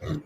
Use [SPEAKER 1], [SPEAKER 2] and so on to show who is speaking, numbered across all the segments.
[SPEAKER 1] 1,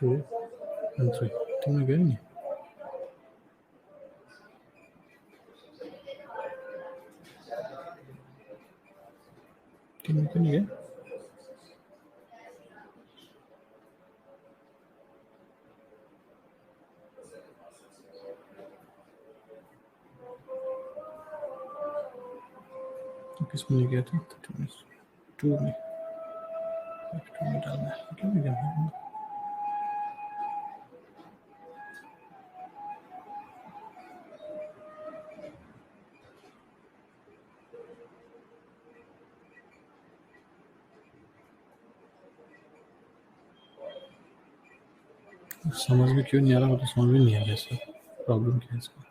[SPEAKER 1] 2 and 3. तुमने गया नहीं? तुमने क्यों नहीं गया? किस में गया था? 2 में डालना है। क्यों नहीं गया? समझ में क्यों नहीं आ रहा? मुझे समझ में नहीं आ रहा इसका प्रॉब्लम क्या है इसका।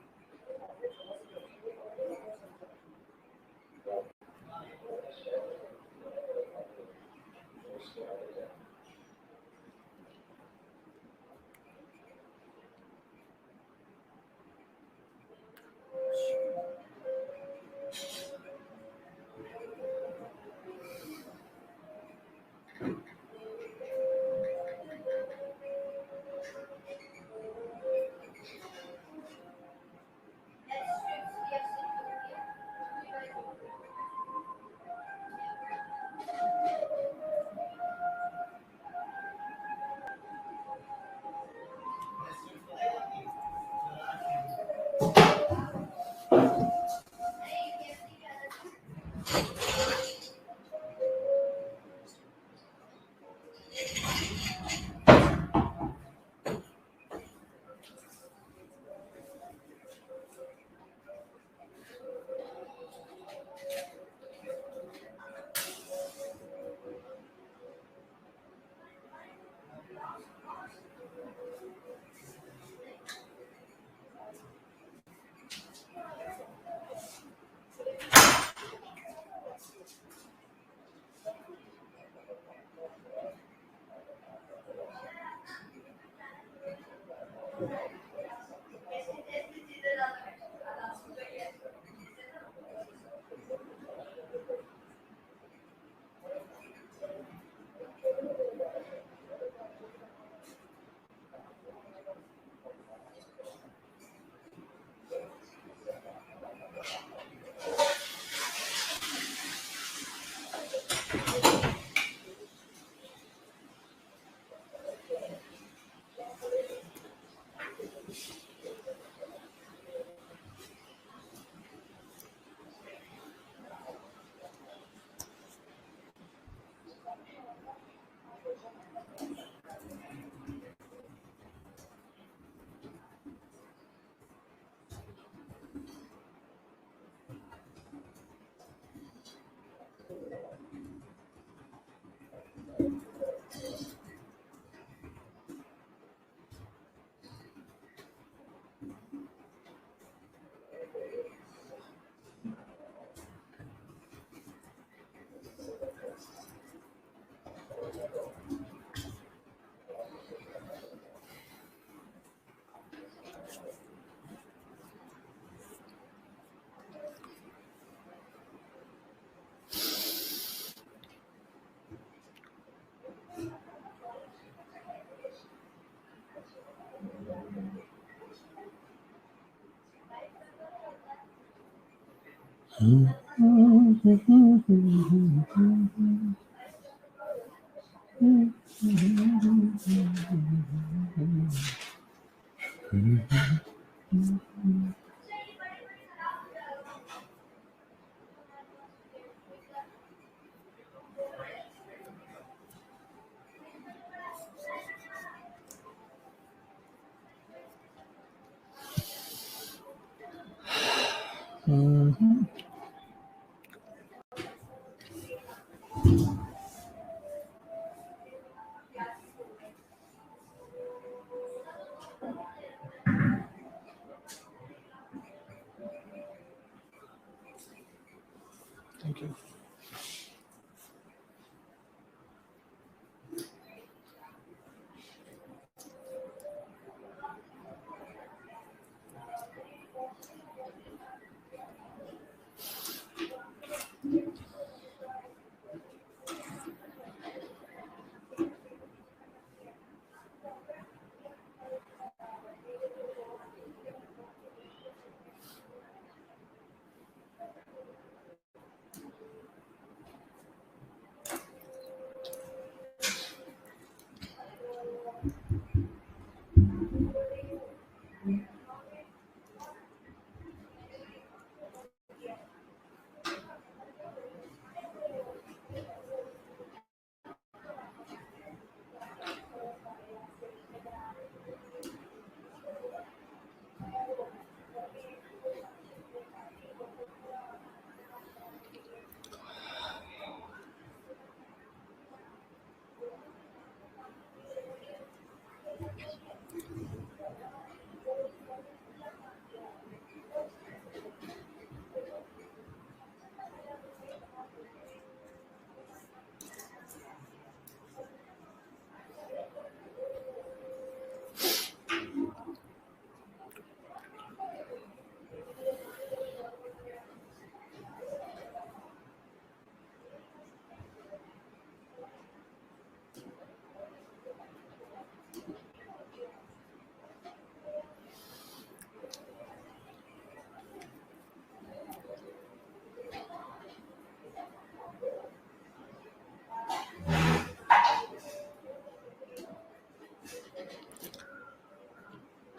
[SPEAKER 1] Thank you.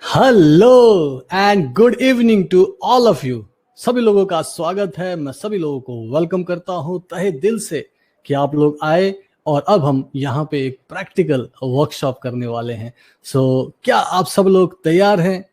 [SPEAKER 1] Hello and good evening to all of you. सभी लोगों का स्वागत है। मैं सभी लोगों को वेलकम करता हूं तहे दिल से कि आप लोग आए और अब हम यहाँ पे एक प्रैक्टिकल वर्कशॉप करने वाले हैं। सो क्या आप सब लोग तैयार हैं?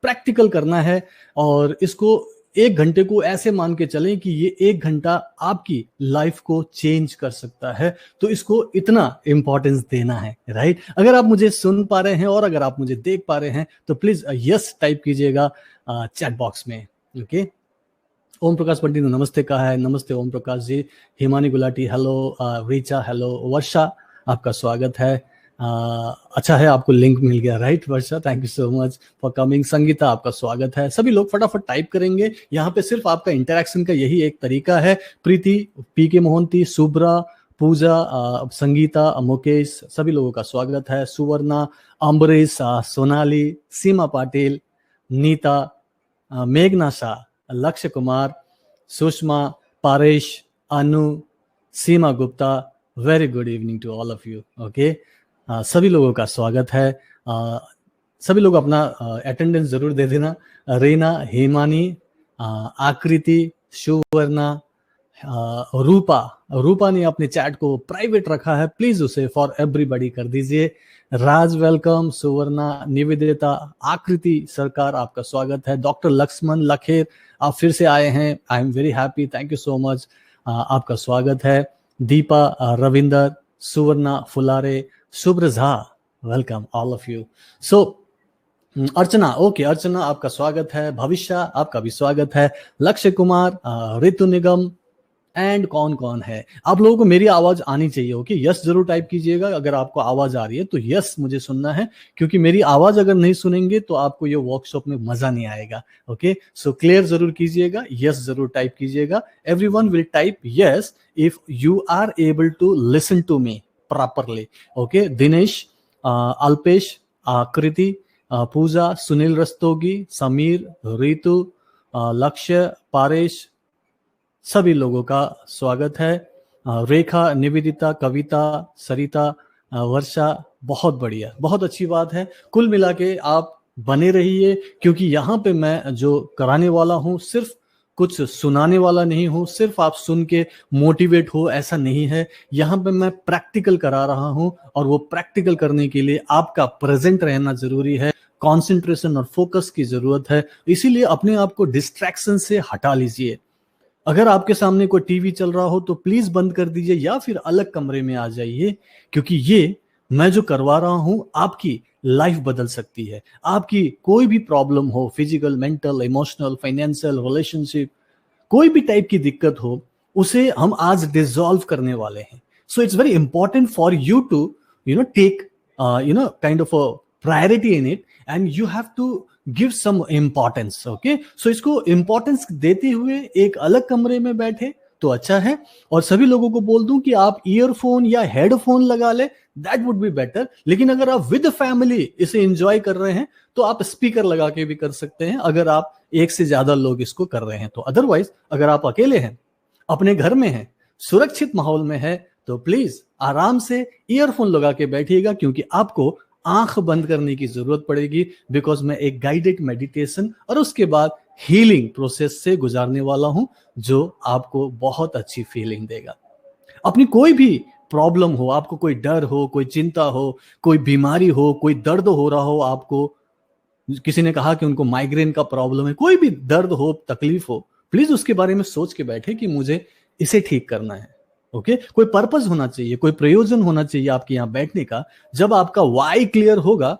[SPEAKER 1] प्रैक्टिकल करना है और इसको 1 घंटे को ऐसे मान के चलें कि ये 1 घंटा आपकी लाइफ को चेंज कर सकता है, तो इसको इतना इंपॉर्टेंस देना है, राइट? अगर आप मुझे सुन पा रहे हैं और अगर आप मुझे देख पा रहे हैं तो प्लीज यस टाइप कीजिएगा चैट बॉक्स में। ओके, ओम प्रकाश पंडित ने नमस्ते कहा है। नमस्ते ओम प्रकाश जी। हिमानी गुलाटी हेलो, रीचा हेलो, वर्षा आपका स्वागत है। अच्छा है आपको लिंक मिल गया, right Varsha? Thank you so much for coming. Sangeeta आपका स्वागत है। सभी लोग फटाफट टाइप करेंगे। यहाँ पे सिर्फ आपका इंटरेक्शन का यही एक तरीका है। प्रीति, पी के मोहंती, सुब्रा, पूजा, संगीता, मुकेश, सभी लोगों का स्वागत है। सुवर्णा, अम्बरीश, सोनाली, सीमा पाटिल, नीता, मेघना Shah, Lakshya Kumar, Sushma, Paresh, Anu, Seema Gupta, very good evening to all of you. Okay, सभी लोगों का स्वागत है। सभी लोग अपना अटेंडेंस जरूर दे देना। रीना, हेमानी, आकृति, सुवर्णा, रूपा ने अपने चैट को प्राइवेट रखा है, प्लीज उसे फॉर एवरीबॉडी कर दीजिए। राज वेलकम, सुवर्णा, निवेदिता, आकृति सरकार आपका स्वागत है। डॉक्टर लक्ष्मण लखेर आप फिर से आए हैं, I am very happy, thank you so much, आपका स्वागत है। Deepa, Ravinder, Suvarna Phulare, Shubhra Jha, welcome all of you. So Archana, okay Archana आपका स्वागत है। भविष्य आपका भी स्वागत है। लक्ष्य कुमार, ऋतु निगम, एंड कौन कौन है? आप लोगों को मेरी आवाज आनी चाहिए। ओके, यस जरूर टाइप कीजिएगा अगर आपको आवाज आ रही है तो यस मुझे सुनना है, क्योंकि मेरी आवाज अगर नहीं सुनेंगे तो आपको ये वर्कशॉप में मजा नहीं आएगा। ओके, सो क्लियर जरूर कीजिएगा, यस जरूर टाइप कीजिएगा। Everyone will type yes if you are able to listen to me properly. Okay, Dinesh, Alpesh, Akriti, Pooja, Sunil Rastogi, Sameer, ऋतु, लक्ष्य, पारेश, सभी लोगों का स्वागत है। रेखा, निवेदिता, कविता, सरिता, वर्षा, बहुत बढ़िया, बहुत अच्छी बात है। कुल मिला के आप बने रहिए, क्योंकि यहाँ पे मैं जो कराने वाला हूँ सिर्फ कुछ सुनाने वाला नहीं हूँ, सिर्फ आप सुन के मोटिवेट हो ऐसा नहीं है। यहाँ पे मैं प्रैक्टिकल करा रहा हूँ, और वो प्रैक्टिकल करने के लिए आपका प्रेजेंट रहना जरूरी है, कंसंट्रेशन और फोकस की जरूरत है। इसीलिए अपने आप को डिस्ट्रैक्शन से हटा लीजिए। अगर आपके सामने कोई टीवी चल रहा हो तो प्लीज बंद कर दीजिए, या फिर अलग कमरे में आ जाइए, क्योंकि ये मैं जो करवा रहा हूं आपकी लाइफ बदल सकती है। आपकी कोई भी प्रॉब्लम हो, physical, mental, emotional, financial, relationship, कोई भी टाइप की दिक्कत हो, उसे हम आज डिसॉल्व करने वाले हैं। So it's very important for you to take kind of a priority in it, and you have to give some importance. Okay, so इसको इंपॉर्टेंस देते हुए एक अलग कमरे में बैठे तो अच्छा है। और सभी लोगों को बोल दूं कि आप ईयरफोन या हेडफोन लगा ले, दैट वुड बी बेटर। लेकिन अगर आप विद फैमिली इसे एंजॉय कर रहे हैं तो आप स्पीकर लगा के भी कर सकते हैं, अगर आप एक से ज्यादा लोग इसको कर रहे हैं तो। अदरवाइज अगर आप अकेले हैं, अपने घर में हैं, सुरक्षित माहौल में है, तो प्लीज आराम से ईयरफोन लगा के बैठिएगा, क्योंकि आपको आंख बंद करने की जरूरत पड़ेगी, बिकॉज मैं एक गाइडेड मेडिटेशन और उसके बाद हीलिंग प्रोसेस से गुजारने वाला हूं, जो आपको बहुत अच्छी फीलिंग देगा। अपनी कोई भी प्रॉब्लम हो, आपको कोई डर हो, कोई चिंता हो, कोई बीमारी हो, कोई दर्द हो रहा हो, आपको किसी ने कहा कि उनको माइग्रेन का प्रॉब्लम है, कोई भी दर्द हो, तकलीफ हो, प्लीज उसके बारे में सोच के बैठे कि मुझे इसे ठीक करना है। ओके, कोई पर्पस होना चाहिए, कोई प्रयोजन होना चाहिए आपके यहाँ बैठने का। जब आपका वाई क्लियर होगा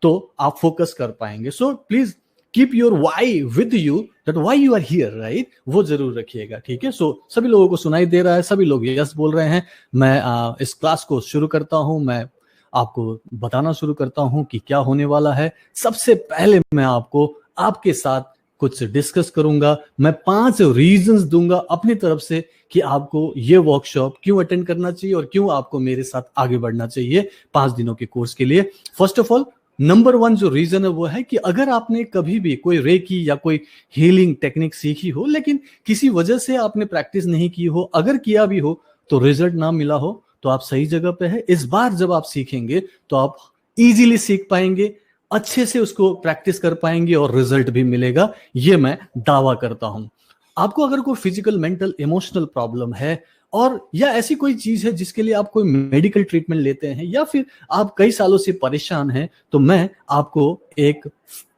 [SPEAKER 1] तो आप फोकस कर पाएंगे। So please keep your why with you, that why you are here, right, वो जरूर रखिएगा। ठीक है, सो सभी लोगों को सुनाई दे रहा है, सभी लोग यस बोल रहे हैं। मैं इस क्लास को शुरू करता हूं, मैं आपको बताना शुरू करता हूं कि क्या होने वाला है। सबसे पहले मैं आपको आपके साथ कुछ डिस्कस करूंगा। मैं 5 रीजंस दूंगा अपनी तरफ से कि आपको ये वर्कशॉप क्यों अटेंड करना चाहिए और क्यों आपको मेरे साथ आगे बढ़ना चाहिए 5 दिनों के कोर्स के लिए। फर्स्ट ऑफ ऑल, नंबर 1 जो रीजन है वो है कि अगर आपने कभी भी कोई रेकी या कोई हीलिंग टेक्निक सीखी हो, लेकिन किसी वजह से आपने प्रैक्टिस नहीं की हो, अगर किया भी हो तो रिजल्ट ना मिला हो, तो आप सही जगह पे है। इस बार जब आप सीखेंगे तो आप इजीली सीख पाएंगे, अच्छे से उसको प्रैक्टिस कर पाएंगे और रिजल्ट भी मिलेगा, ये मैं दावा करता हूं। आपको अगर कोई फिजिकल, मेंटल, इमोशनल प्रॉब्लम है, और या ऐसी कोई चीज है जिसके लिए आप कोई मेडिकल ट्रीटमेंट लेते हैं, या फिर आप कई सालों से परेशान हैं, तो मैं आपको एक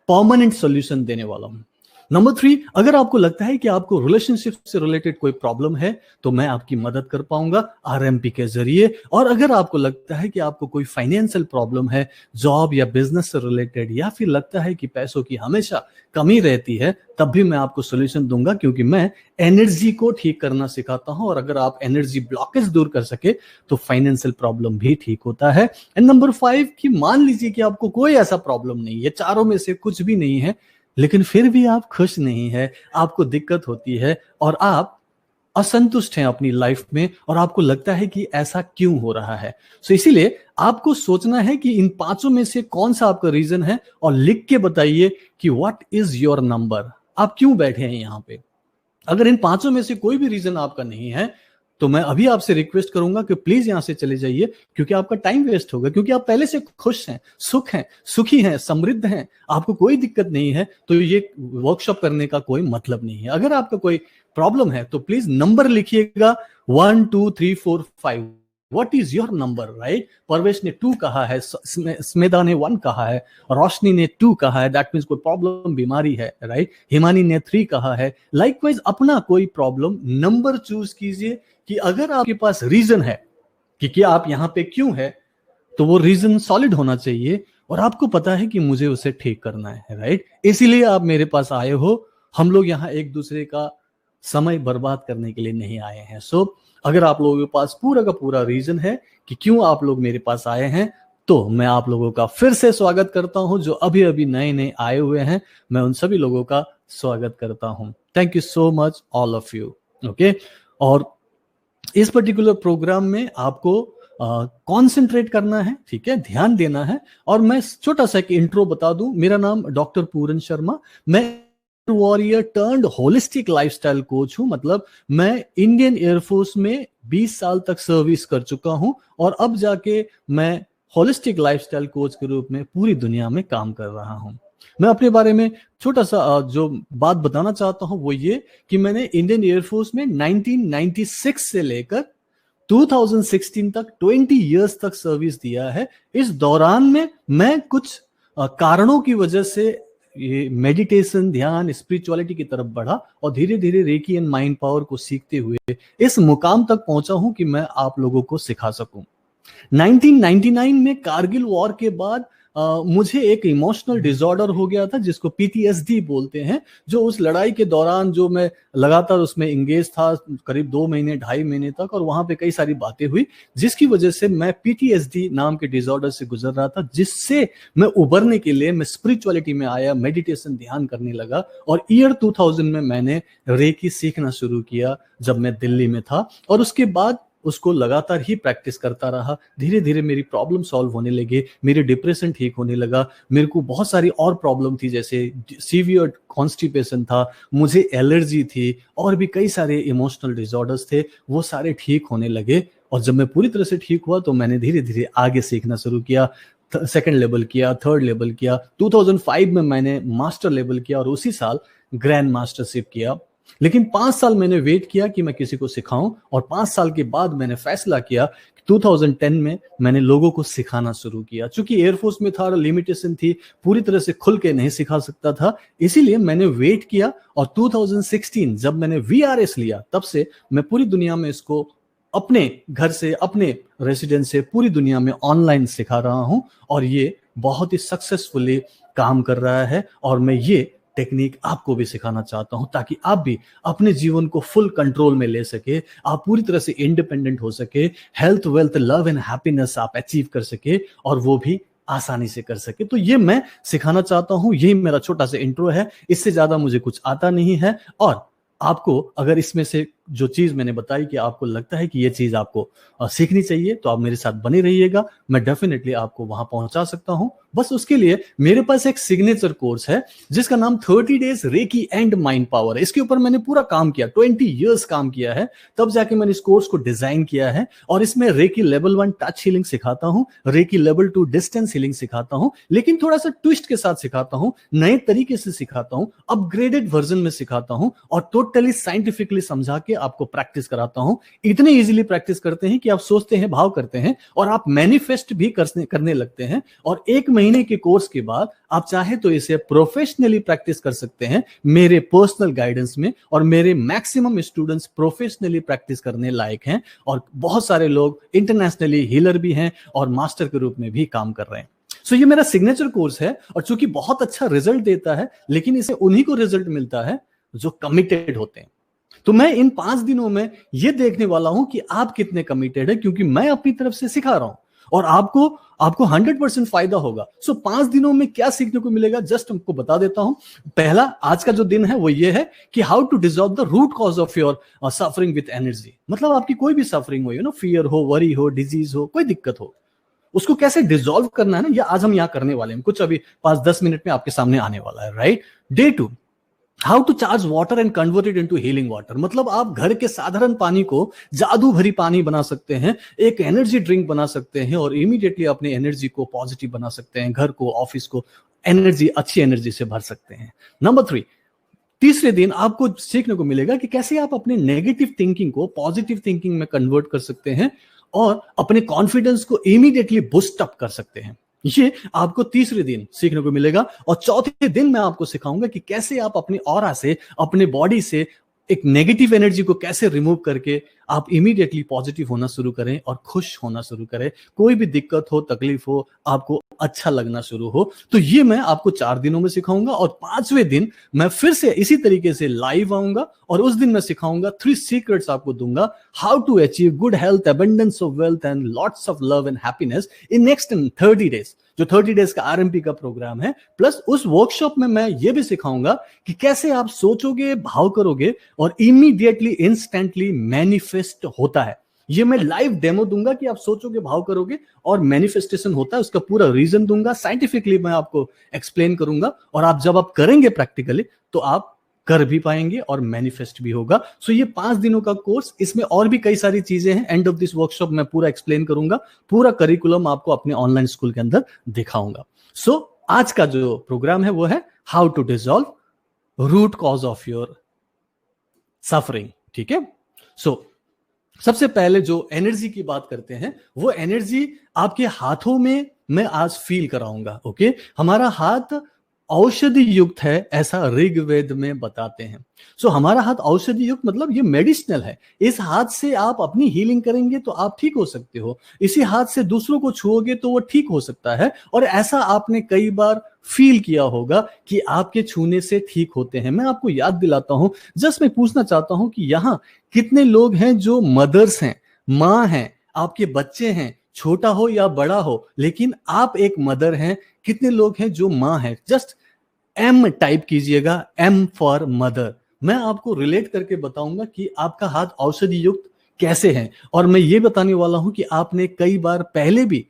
[SPEAKER 1] परमानेंट सॉल्यूशन देने वाला हूं। नंबर 3, अगर आपको लगता है कि आपको रिलेशनशिप से रिलेटेड कोई प्रॉब्लम है, तो मैं आपकी मदद कर पाऊंगा आरएमपी के जरिए। और अगर आपको लगता है कि आपको कोई फाइनेंशियल प्रॉब्लम है, जॉब या बिजनेस से रिलेटेड, या फिर लगता है कि पैसों की हमेशा कमी रहती है, तब भी मैं आपको सोल्यूशन दूंगा, क्योंकि मैं एनर्जी को ठीक करना सिखाता हूं। और अगर आप एनर्जी ब्लॉकेज दूर कर सके तो फाइनेंशियल प्रॉब्लम भी ठीक होता है। एंड नंबर 5, कि मान लीजिए कि आपको कोई ऐसा प्रॉब्लम नहीं है, चारों में से कुछ भी नहीं है, लेकिन फिर भी आप खुश नहीं है, आपको दिक्कत होती है और आप असंतुष्ट हैं अपनी लाइफ में, और आपको लगता है कि ऐसा क्यों हो रहा है। सो इसीलिए आपको सोचना है कि इन 5 में से कौन सा आपका रीजन है, और लिख के बताइए कि व्हाट इज योर नंबर, आप क्यों बैठे हैं यहाँ पे। अगर इन 5 में से कोई भी रीजन आपका नहीं है, तो मैं अभी आपसे रिक्वेस्ट करूंगा कि प्लीज यहां से चले जाइए, क्योंकि आपका टाइम वेस्ट होगा, क्योंकि आप पहले से खुश हैं, सुखी हैं, समृद्ध हैं, आपको कोई दिक्कत नहीं है, तो ये वर्कशॉप करने का कोई मतलब नहीं है। अगर आपका कोई प्रॉब्लम है तो प्लीज नंबर लिखिएगा, 1 2 3 4 5। What is your number, right. Parvesh ने 2 कहा है, स्मेदा ने 1 कहा है, रोशनी ने 2 कहा है, दैट मीन्स कोई प्रॉब्लम, बीमारी है, राइट। हिमानी ने 3 कहा है। लाइकवाइज अपना कोई प्रॉब्लम नंबर चूज कीजिए, कि अगर आपके पास रीजन है कि क्या आप यहाँ पे क्यों है, तो वो रीजन सॉलिड होना चाहिए, और आपको पता है कि मुझे उसे ठीक करना है, राइट। इसीलिए आप मेरे पास आए हो। हम लोग यहाँ एक दूसरे का समय बर्बाद करने के लिए नहीं आए हैं। सो अगर आप लोगों के पास पूरा का पूरा रीजन है कि क्यों आप लोग मेरे पास आए हैं, तो मैं आप लोगों का फिर से स्वागत करता हूं। जो अभी अभी नए नए आए हुए हैं, मैं उन सभी लोगों का स्वागत करता हूं। Thank you so much all of you. Okay, और इस पर्टिकुलर प्रोग्राम में आपको कॉन्सेंट्रेट करना है, ठीक है, ध्यान देना है। और मैं छोटा सा एक इंट्रो बता दूं, मेरा नाम डॉक्टर पूरन शर्मा, मैं warrior turned holistic lifestyle coach हूं। मतलब मैं इंडियन एयरफोर्स में 20 साल तक सर्विस कर चुका हूं और अब जाके मैं होलिस्टिक लाइफस्टाइल कोच के रूप में पूरी दुनिया में काम कर रहा हूं। मैं अपने बारे में छोटा सा जो बात बताना चाहता हूं वो ये कि मैंने इंडियन एयरफोर्स में 1996 से लेकर 2016 तक 20 इयर्स तक सर्विस दिया है। इस दौरान में मैं कुछ कारणों की वजह से ये मेडिटेशन, ध्यान, स्पिरिचुअलिटी की तरफ बढ़ा और धीरे धीरे रेकी एंड माइंड पावर को सीखते हुए इस मुकाम तक पहुंचा हूं कि मैं आप लोगों को सिखा सकूं। 1999 में कारगिल वॉर के बाद मुझे एक इमोशनल डिसऑर्डर हो गया था जिसको पीटीएसडी बोलते हैं। जो उस लड़ाई के दौरान जो मैं लगातार उसमें इंगेज था करीब 2 महीने 2.5 महीने तक, और वहां पे कई सारी बातें हुई जिसकी वजह से मैं पीटीएसडी नाम के डिसऑर्डर से गुजर रहा था, जिससे मैं उबरने के लिए मैं स्पिरिचुअलिटी में आया, मेडिटेशन, ध्यान करने लगा। और ईयर 2000 में मैंने रेकी सीखना शुरू किया जब मैं दिल्ली में था, और उसके बाद उसको लगातार ही प्रैक्टिस करता रहा। धीरे धीरे मेरी प्रॉब्लम सॉल्व होने लगे, मेरे डिप्रेशन ठीक होने लगा। मेरे को बहुत सारी और प्रॉब्लम थी, जैसे सीवियर कॉन्स्टिपेशन था, मुझे एलर्जी थी, और भी कई सारे इमोशनल डिसऑर्डर्स थे, वो सारे ठीक होने लगे। और जब मैं पूरी तरह से ठीक हुआ तो मैंने धीरे धीरे आगे सीखना शुरू किया। सेकंड लेवल किया, थर्ड लेवल किया, 2005 में मैंने मास्टर लेवल किया और उसी साल ग्रैंड मास्टरशिप किया। लेकिन 5 साल मैंने वेट किया कि मैं किसी को सिखाऊं, और 5 साल के बाद मैंने फैसला किया कि 2010 में मैंने लोगों को सिखाना शुरू किया। चूंकि एयरफोर्स में था, लिमिटेशन थी, पूरी तरह से खुल के नहीं सिखा सकता था, इसीलिए मैंने वेट किया। और 2016 जब मैंने वीआरएस लिया, तब से मैं पूरी दुनिया में इसको अपने घर से, अपने रेसिडेंस से पूरी दुनिया में ऑनलाइन सिखा रहा हूं, और ये बहुत ही सक्सेसफुली काम कर रहा है। और मैं ये टेक्निक आपको भी सिखाना चाहता हूं ताकि आप भी अपने जीवन को फुल कंट्रोल में ले सके, आप पूरी तरह से इंडिपेंडेंट हो सके, health, wealth, love and happiness आप अचीव कर सके, और वो भी आसानी से कर सके। तो ये मैं सिखाना चाहता हूं, यही मेरा छोटा सा इंट्रो है, इससे ज्यादा मुझे कुछ आता नहीं है। और आपको अगर इसमें से जो चीज मैंने बताई कि आपको लगता है कि ये चीज आपको सीखनी चाहिए, तो आप मेरे साथ बने रहिएगा, मैं डेफिनेटली आपको वहां पहुंचा सकता हूं। बस उसके लिए मेरे पास एक सिग्नेचर कोर्स है जिसका नाम 30 days recce and mind power है। इसके ऊपर मैंने पूरा काम किया, 20 इयर्स काम किया है, तब जाके मैंने इस कोर्स को डिजाइन किया है। और इसमें रेकी लेवल 1 टच हीलिंग सिखाता हूं, रेकी लेवल 2 डिस्टेंस हीलिंग सिखाता हूं, लेकिन थोड़ा सा ट्विस्ट के साथ सिखाता हूं, नए तरीके से सिखाता हूं, अपग्रेडेड वर्जन में सिखाता हूं, और टोटली साइंटिफिकली समझा के आपको प्रैक्टिस कराता हूं। इतने इजीली प्रैक्टिस करते हैं कि आप सोचते हैं, भाव करते हैं, और आप मैनिफेस्ट भी करने लगते हैं। और 1 महीने के कोर्स के बाद आप चाहे तो इसे प्रोफेशनली प्रैक्टिस कर सकते हैं मेरे पर्सनल गाइडेंस में। और मेरे मैक्सिमम स्टूडेंट्स प्रोफेशनली प्रैक्टिस करने लायक हैं, और बहुत सारे लोग इंटरनेशनली हीलर भी हैं और मास्टर के रूप में भी काम कर रहे हैं। सो ये मेरा सिग्नेचर कोर्स है, और चूंकि बहुत अच्छा रिजल्ट देता है, लेकिन इसे उन्हीं को रिजल्ट मिलता है जो कमिटेड होते हैं। तो मैं इन 5 दिनों में ये देखने वाला हूं कि आप कितने कमिटेड है, क्योंकि मैं अपनी तरफ से सिखा रहा हूं और आपको 100% फायदा होगा। सो 5 दिनों में क्या सीखने को मिलेगा, जस्ट हमको बता देता हूं। पहला, आज का जो दिन है वो ये है कि how to dissolve the root cause of your suffering with energy. मतलब आपकी कोई भी सफरिंग हो, फियर हो, वरी हो, डिजीज हो, कोई दिक्कत हो, उसको कैसे डिसॉल्व करना है ना, ये आज हम यहां करने वाले हैं। कुछ अभी 5-10 मिनट में आपके सामने आने वाला है, right. Day 2, how to charge water and convert it into healing water. मतलब आप घर के साधारण पानी को जादू भरी पानी बना सकते हैं, एक एनर्जी ड्रिंक बना सकते हैं, और इमीडिएटली अपनी एनर्जी को पॉजिटिव बना सकते हैं, घर को, ऑफिस को अच्छी एनर्जी से भर सकते हैं। नंबर 3, तीसरे दिन आपको सीखने को मिलेगा कि कैसे आप अपने नेगेटिव थिंकिंग को पॉजिटिव थिंकिंग में कन्वर्ट कर सकते हैं, और अपने कॉन्फिडेंस को इमीडिएटली बूस्ट अप कर सकते हैं। ये आपको तीसरे दिन सीखने को मिलेगा। और चौथे दिन मैं आपको सिखाऊंगा कि कैसे आप अपनी ऑरा से, अपने बॉडी से एक नेगेटिव एनर्जी को कैसे रिमूव करके आप इमीडिएटली पॉजिटिव होना शुरू करें और खुश होना शुरू करें। कोई भी दिक्कत हो, तकलीफ हो, आपको अच्छा लगना शुरू हो। तो ये मैं आपको 4 दिनों में सिखाऊंगा, और 5वें दिन मैं फिर से इसी तरीके से लाइव आऊंगा, और उस दिन मैं सिखाऊंगा 3 सीक्रेट्स आपको दूंगा, how to achieve good health, abundance of wealth and lots of love and happiness in next 30 days. जो 30 डेज का आरएमपी का प्रोग्राम है। प्लस उस वर्कशॉप में मैं ये भी सिखाऊंगा कि कैसे आप सोचोगे, भाव करोगे, और इमीडिएटली, इंस्टेंटली मैनिफेस्ट होता है। ये मैं लाइव डेमो दूंगा कि आप सोचोगे, भाव करोगे और मैनिफेस्टेशन होता है, उसका पूरा रीजन दूंगा, साइंटिफिकली मैं आपको एक्सप्लेन करूंगा। और जब आप करेंगे प्रैक्टिकली, तो आप कर भी पाएंगे और मैनिफेस्ट भी होगा। सो ये 5 दिनों का कोर्स, इसमें और भी कई सारी चीजें हैं। एंड ऑफ दिस वर्कशॉप मैं पूरा एक्सप्लेन करूंगा, पूरा करिकुलम आपको अपने ऑनलाइन स्कूल के अंदर दिखाऊंगा। सो आज का जो प्रोग्राम है वो है how to dissolve root cause of your suffering. ठीक है, सो सबसे पहले जो एनर्जी की बात करते हैं, वो एनर्जी आपके हाथों में मैं आज फील कराऊंगा। ओके, हमारा हाथ औषधि युक्त है, ऐसा ऋग्वेद में बताते हैं। सो हमारा हाथ औषधि युक्त मतलब ये मेडिसिनल है। इस हाथ से आप अपनी हीलिंग करेंगे तो आप ठीक हो सकते हो, इसी हाथ से दूसरों को छुओगे तो वो ठीक हो सकता है। और ऐसा आपने कई बार फील किया होगा कि आपके छूने से ठीक होते हैं। मैं आपको याद दिलाता हूं, जस्ट मैं पूछना चाहता हूं कि यहाँ कितने लोग हैं जो मदर्स हैं, माँ हैं, आपके बच्चे हैं, छोटा हो या बड़ा हो, लेकिन आप एक मदर हैं। कितने लोग हैं जो माँ हैं? जस्ट एम टाइप कीजिएगा, एम फॉर मदर। मैं आपको रिलेट करके बताऊंगा कि आपका हाथ औषधि युक्त कैसे है। और मैं ये बताने वाला हूं कि आपने कई बार पहले भी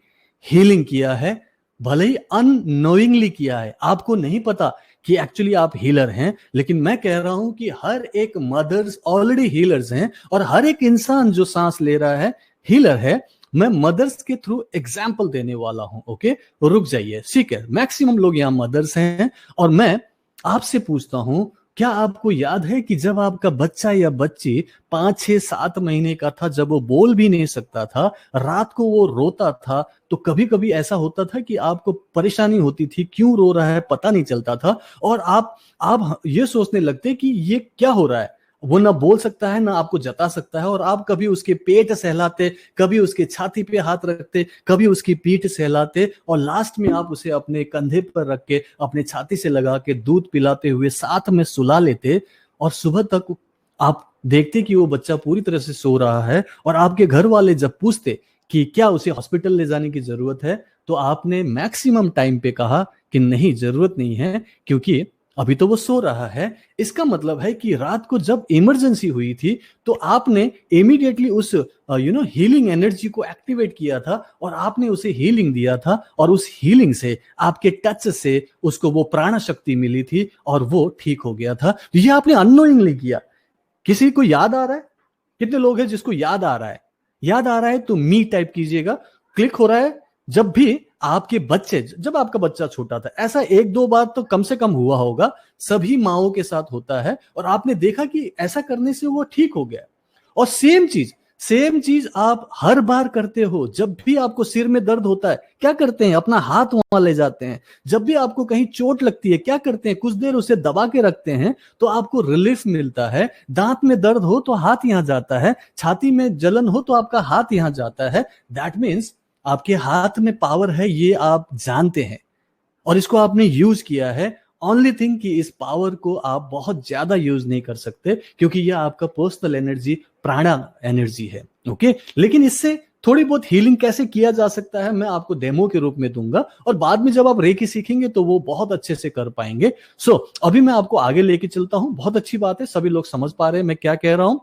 [SPEAKER 1] हीलिंग किया है, भले ही अननोइंगली किया है, आपको नहीं पता कि एक्चुअली आप हीलर हैं। लेकिन मैं कह रहा हूं कि हर एक मदर्स ऑलरेडी हीलर्स हैं, और हर एक इंसान जो सांस ले रहा है हीलर है। मैं मदर्स के थ्रू एग्जाम्पल देने वाला हूं। ओके, रुक जाइए, ठीक है। मैक्सिमम लोग यहां मदर्स हैं, और मैं आपसे पूछता हूं, क्या आपको याद है कि जब आपका बच्चा या बच्ची 5, 6, 7 महीने का था, जब वो बोल भी नहीं सकता था, रात को वो रोता था, तो कभी कभी ऐसा होता था कि आपको परेशानी होती थी, क्यों रो रहा है पता नहीं चलता था, और आप ये सोचने लगते कि ये क्या हो रहा है। वो ना बोल सकता है, ना आपको जता सकता है, और आप कभी उसके पेट सहलाते, कभी उसके छाती पे हाथ रखते, कभी उसकी पीठ सहलाते, और लास्ट में आप उसे अपने कंधे पर रख के अपने छाती से लगा के दूध पिलाते हुए साथ में सुला लेते। और सुबह तक आप देखते कि वो बच्चा पूरी तरह से सो रहा है, और आपके घर वाले जब पूछते कि क्या उसे हॉस्पिटल ले जाने की जरूरत है, तो आपने मैक्सिमम टाइम पे कहा कि नहीं, जरूरत नहीं है, क्योंकि अभी तो वो सो रहा है। इसका मतलब है कि रात को जब इमरजेंसी हुई थी, तो आपने इमीडिएटली उस हीलिंग एनर्जी को एक्टिवेट किया था, और आपने उसे हीलिंग दिया था, और उस हीलिंग से, आपके टच से उसको वो प्राण शक्ति मिली थी, और वो ठीक हो गया था। ये आपने अननोइंगली किया। किसी को याद आ रहा है? कितने लोग हैं जिसको याद आ रहा है? याद आ रहा है तो मी टाइप कीजिएगा, क्लिक हो रहा है। जब भी आपके बच्चे, जब आपका बच्चा छोटा था, ऐसा 1-2 बार तो कम से कम हुआ होगा, सभी माओं के साथ होता है, और आपने देखा कि ऐसा करने से वो ठीक हो गया। और सेम चीज आप हर बार करते हो। जब भी आपको सिर में दर्द होता है, क्या करते हैं? अपना हाथ वहां ले जाते हैं। जब भी आपको कहीं चोट लगती है, क्या करते हैं? कुछ देर उसे दबा के रखते हैं, तो आपको रिलीफ मिलता है। दांत में दर्द हो तो हाथ यहां जाता है, छाती में जलन हो तो आपका हाथ यहां जाता है। दैट मीन्स आपके हाथ में पावर है, ये आप जानते हैं, और इसको आपने यूज किया है। ओनली थिंग कि इस पावर को आप बहुत ज्यादा यूज नहीं कर सकते, क्योंकि यह आपका पर्सनल एनर्जी, प्राणा एनर्जी है। ओके, लेकिन इससे थोड़ी बहुत हीलिंग कैसे किया जा सकता है, मैं आपको डेमो के रूप में दूंगा, और बाद में जब आप रेकी सीखेंगे तो वो बहुत अच्छे से कर पाएंगे। सो अभी मैं आपको आगे लेके चलता हूं। बहुत अच्छी बात है, सभी लोग समझ पा रहे हैं मैं क्या कह रहा हूं।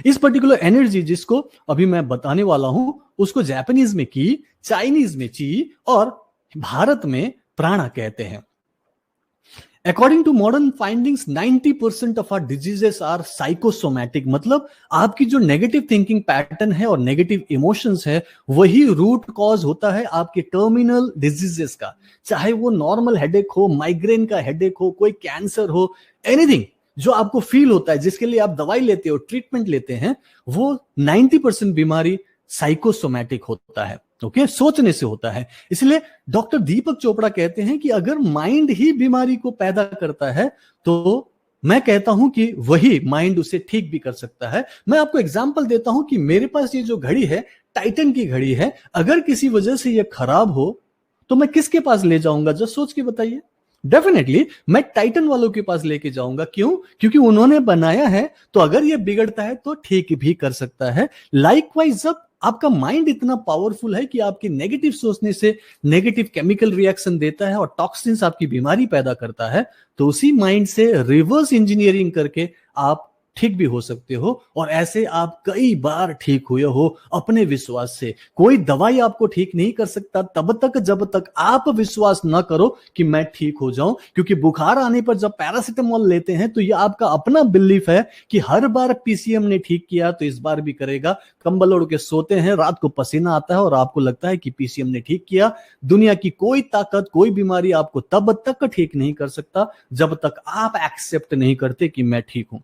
[SPEAKER 1] इस पर्टिकुलर एनर्जी जिसको अभी मैं बताने वाला हूं, उसको जापानीज में की, चाइनीज में ची, और भारत में प्राणा कहते हैं। According to modern findings 90% of our diseases are psychosomatic. मतलब आपकी जो नेगेटिव थिंकिंग पैटर्न है और नेगेटिव इमोशंस है, वही रूट कॉज होता है आपके टर्मिनल डिजीजेस का। चाहे वो नॉर्मल हेडेक हो, माइग्रेन का हेडेक हो, कोई कैंसर हो, एनीथिंग जो आपको फील होता है, जिसके लिए आप दवाई लेते हो, ट्रीटमेंट लेते हैं, वो 90% बीमारी साइकोसोमैटिक होता है। ओके, सोचने से होता है। इसलिए डॉक्टर दीपक चोपड़ा कहते हैं कि अगर माइंड ही बीमारी को पैदा करता है, तो मैं कहता हूं कि वही माइंड उसे ठीक भी कर सकता है। मैं आपको एग्जांपल देता हूं कि मेरे पास ये जो घड़ी है, टाइटन की घड़ी है। अगर किसी वजह से ये खराब हो, तो मैं किसके पास ले जाऊंगा? जस्ट सोच के बताइए। डेफिनेटली मैं टाइटन वालों के पास लेके जाऊंगा। क्यों? क्योंकि उन्होंने बनाया है, तो अगर ये बिगड़ता है तो ठीक भी कर सकता है। लाइकवाइज जब आपका माइंड इतना पावरफुल है कि आपके नेगेटिव सोचने से नेगेटिव केमिकल रिएक्शन देता है और टॉक्सिन्स आपकी बीमारी पैदा करता है, तो उसी माइंड से रिवर्स इंजीनियरिंग करके आप ठीक भी हो सकते हो, और ऐसे आप कई बार ठीक हुए हो अपने विश्वास से। कोई दवाई आपको ठीक नहीं कर सकता तब तक जब तक आप विश्वास ना करो कि मैं ठीक हो जाऊं, क्योंकि बुखार आने पर जब पैरासिटामोल लेते हैं तो यह आपका अपना बिलीफ है कि हर बार पीसीएम ने ठीक किया तो इस बार भी करेगा। कंबल ओढ़ के सोते हैं, रात को पसीना आता है और आपको लगता है कि पीसीएम ने ठीक किया। दुनिया की कोई ताकत, कोई बीमारी आपको तब तक ठीक नहीं कर सकता जब तक आप एक्सेप्ट नहीं करते कि मैं ठीक हूं।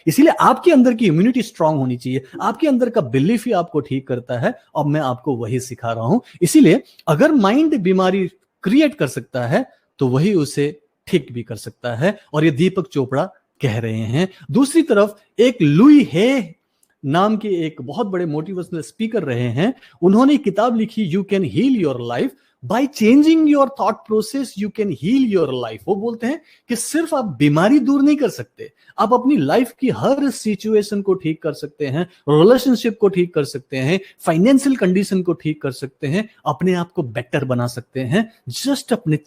[SPEAKER 1] इसीलिए आपके अंदर की इम्यूनिटी स्ट्रांग होनी चाहिए, आपके अंदर का बिलीफ ही आपको ठीक करता है, और मैं आपको वही सिखा रहा हूं। इसीलिए अगर माइंड बीमारी क्रिएट कर सकता है तो वही उसे ठीक भी कर सकता है, और ये दीपक चोपड़ा कह रहे हैं। दूसरी तरफ एक लुई हे नाम के एक बहुत बड़े मोटिवेशनल स्पीकर रहे हैं, उन्होंने किताब लिखी you can heal your life by changing your thought process, you can heal your life. वो बोलते हैं कि सिर्फ आप बीमारी दूर नहीं कर सकते, आप अपनी लाइफ की हर सिचुएशन को ठीक कर सकते हैं, रिलेशनशिप को ठीक कर सकते हैं, फाइनेंशियल कंडीशन को ठीक कर सकते हैं, अपने आप को बेटर बना सकते हैं, जस्ट अपने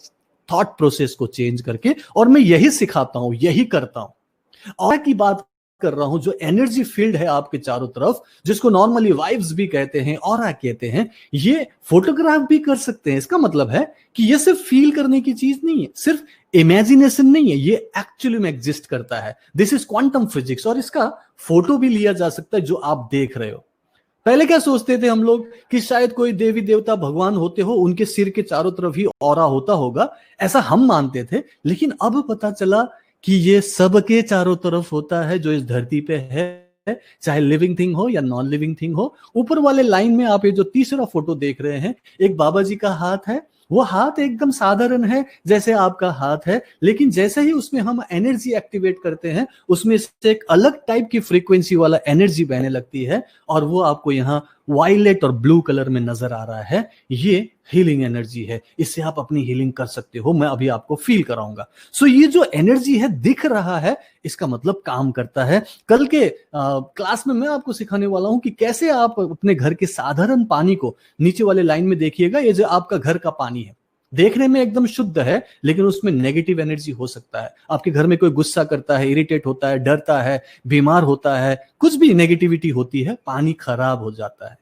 [SPEAKER 1] थॉट प्रोसेस को चेंज करके। और मैं यही सिखाता हूं, यही करता हूं। और की बात कर रहा हूं, जो एनर्जी फील्ड है आपके चारों तरफ, जिसको नॉर्मली वाइब्स भी कहते हैं, ऑरा कहते हैं, ये फोटोग्राफ भी कर सकते हैं। इसका मतलब है कि ये सिर्फ फील करने की चीज नहीं है, सिर्फ इमेजिनेशन नहीं है, ये एक्चुअली में एग्जिस्ट करता है। दिस इज क्वांटम फिजिक्स, और इसका फोटो भी लिया जा सकता है जो आप देख रहे हो। पहले क्या सोचते थे हम लोग कि शायद कोई देवी देवता भगवान होते हो, उनके सिर के चारों तरफ ही ऑरा होता होगा, ऐसा हम मानते थे। लेकिन अब पता चला कि ये सबके चारों तरफ होता है जो इस धरती पे है, चाहे लिविंग थिंग हो या नॉन लिविंग थिंग हो। ऊपर वाले लाइन में आप ये जो तीसरा फोटो देख रहे हैं, एक बाबा जी का हाथ है। वो हाथ एकदम साधारण है जैसे आपका हाथ है, लेकिन जैसे ही उसमें हम एनर्जी एक्टिवेट करते हैं, उसमें से एक अलग टाइप की फ्रीक्वेंसी वाला एनर्जी बहने लगती है, और वो आपको यहाँ वायलेट और ब्लू कलर में नजर आ रहा है। ये हीलिंग एनर्जी है, इससे आप अपनी हीलिंग कर सकते हो। मैं अभी आपको फील कराऊंगा। सो ये जो एनर्जी है दिख रहा है, इसका मतलब काम करता है। कल के क्लास में मैं आपको सिखाने वाला हूं कि कैसे आप अपने घर के साधारण पानी को, नीचे वाले लाइन में देखिएगा, ये जो आपका घर का पानी है देखने में एकदम शुद्ध है, लेकिन उसमें नेगेटिव एनर्जी हो सकता है। आपके घर में कोई गुस्सा करता है, इरिटेट होता है, डरता है, बीमार होता है, कुछ भी नेगेटिविटी होती है, पानी खराब हो जाता है,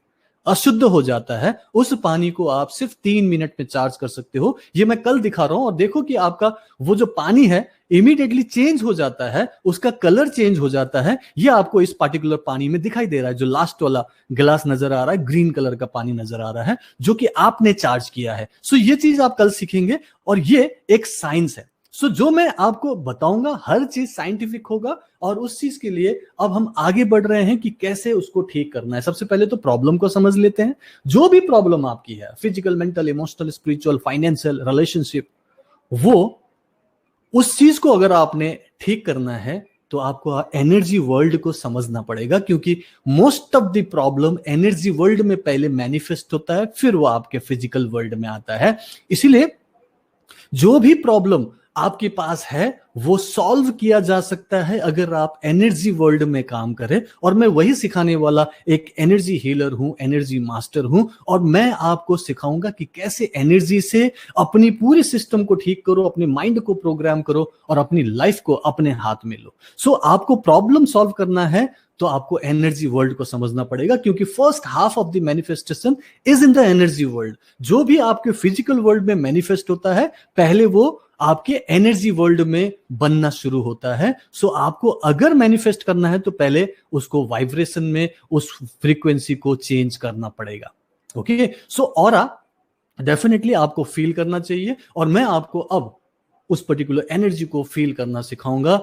[SPEAKER 1] अशुद्ध हो जाता है। उस पानी को आप सिर्फ 3 मिनट में चार्ज कर सकते हो। ये मैं कल दिखा रहा हूं, और देखो कि आपका वो जो पानी है इमीडिएटली चेंज हो जाता है, उसका कलर चेंज हो जाता है। ये आपको इस पार्टिकुलर पानी में दिखाई दे रहा है। जो लास्ट वाला गिलास नजर आ रहा है, ग्रीन कलर का पानी नजर आ रहा है, जो कि आपने चार्ज किया है। सो ये चीज आप कल सीखेंगे, और ये एक साइंस है। सो जो मैं आपको बताऊंगा हर चीज साइंटिफिक होगा, और उस चीज के लिए अब हम आगे बढ़ रहे हैं कि कैसे उसको ठीक करना है। सबसे पहले तो प्रॉब्लम को समझ लेते हैं। जो भी प्रॉब्लम आपकी है, physical, mental, emotional, spiritual, financial, relationship, वो उस चीज को अगर आपने ठीक करना है तो आपको एनर्जी वर्ल्ड को समझना पड़ेगा, क्योंकि most of the problem energy world में पहले मैनिफेस्ट होता है, फिर वो आपके फिजिकल वर्ल्ड में आता है। इसीलिए जो भी प्रॉब्लम आपके पास है वो सॉल्व किया जा सकता है अगर आप एनर्जी वर्ल्ड में काम करें। और मैं वही सिखाने वाला एक एनर्जी हीलर हूं, एनर्जी मास्टर हूं, और मैं आपको सिखाऊंगा कि कैसे एनर्जी से अपनी पूरी सिस्टम को ठीक करो, अपने माइंड को प्रोग्राम करो, और अपनी लाइफ को अपने हाथ में लो। सो आपको प्रॉब्लम सॉल्व करना है तो आपको एनर्जी वर्ल्ड को समझना पड़ेगा, क्योंकि first half of the manifestation is in the energy world. जो भी आपके फिजिकल वर्ल्ड में मैनिफेस्ट होता है, पहले वो आपके एनर्जी वर्ल्ड में बनना शुरू होता है। सो आपको अगर मैनिफेस्ट करना है तो पहले उसको वाइब्रेशन में, उस फ्रीक्वेंसी को चेंज करना पड़ेगा। ओके, सो ऑरा डेफिनेटली आपको फील करना चाहिए, और मैं आपको अब उस पर्टिकुलर एनर्जी को फील करना सिखाऊंगा।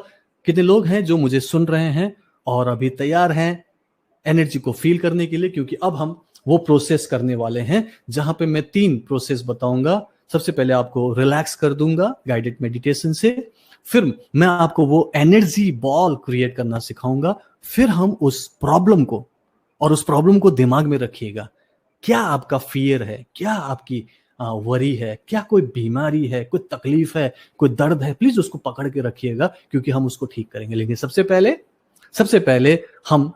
[SPEAKER 1] कितने लोग हैं जो मुझे सुन रहे हैं और अभी तैयार हैं एनर्जी को फील करने के लिए? क्योंकि अब हम वो प्रोसेस करने वाले हैं जहां पे मैं 3 प्रोसेस बताऊंगा। सबसे पहले आपको रिलैक्स कर दूंगा गाइडेड मेडिटेशन से, फिर मैं आपको वो एनर्जी बॉल क्रिएट करना सिखाऊंगा, फिर हम उस प्रॉब्लम को, और उस प्रॉब्लम को दिमाग में रखिएगा। क्या आपका फियर है, क्या आपकी वरी है, क्या कोई बीमारी है, कोई तकलीफ है, कोई दर्द है, प्लीज उसको पकड़ के रखिएगा, क्योंकि हम उसको ठीक करेंगे। लेकिन सबसे पहले हम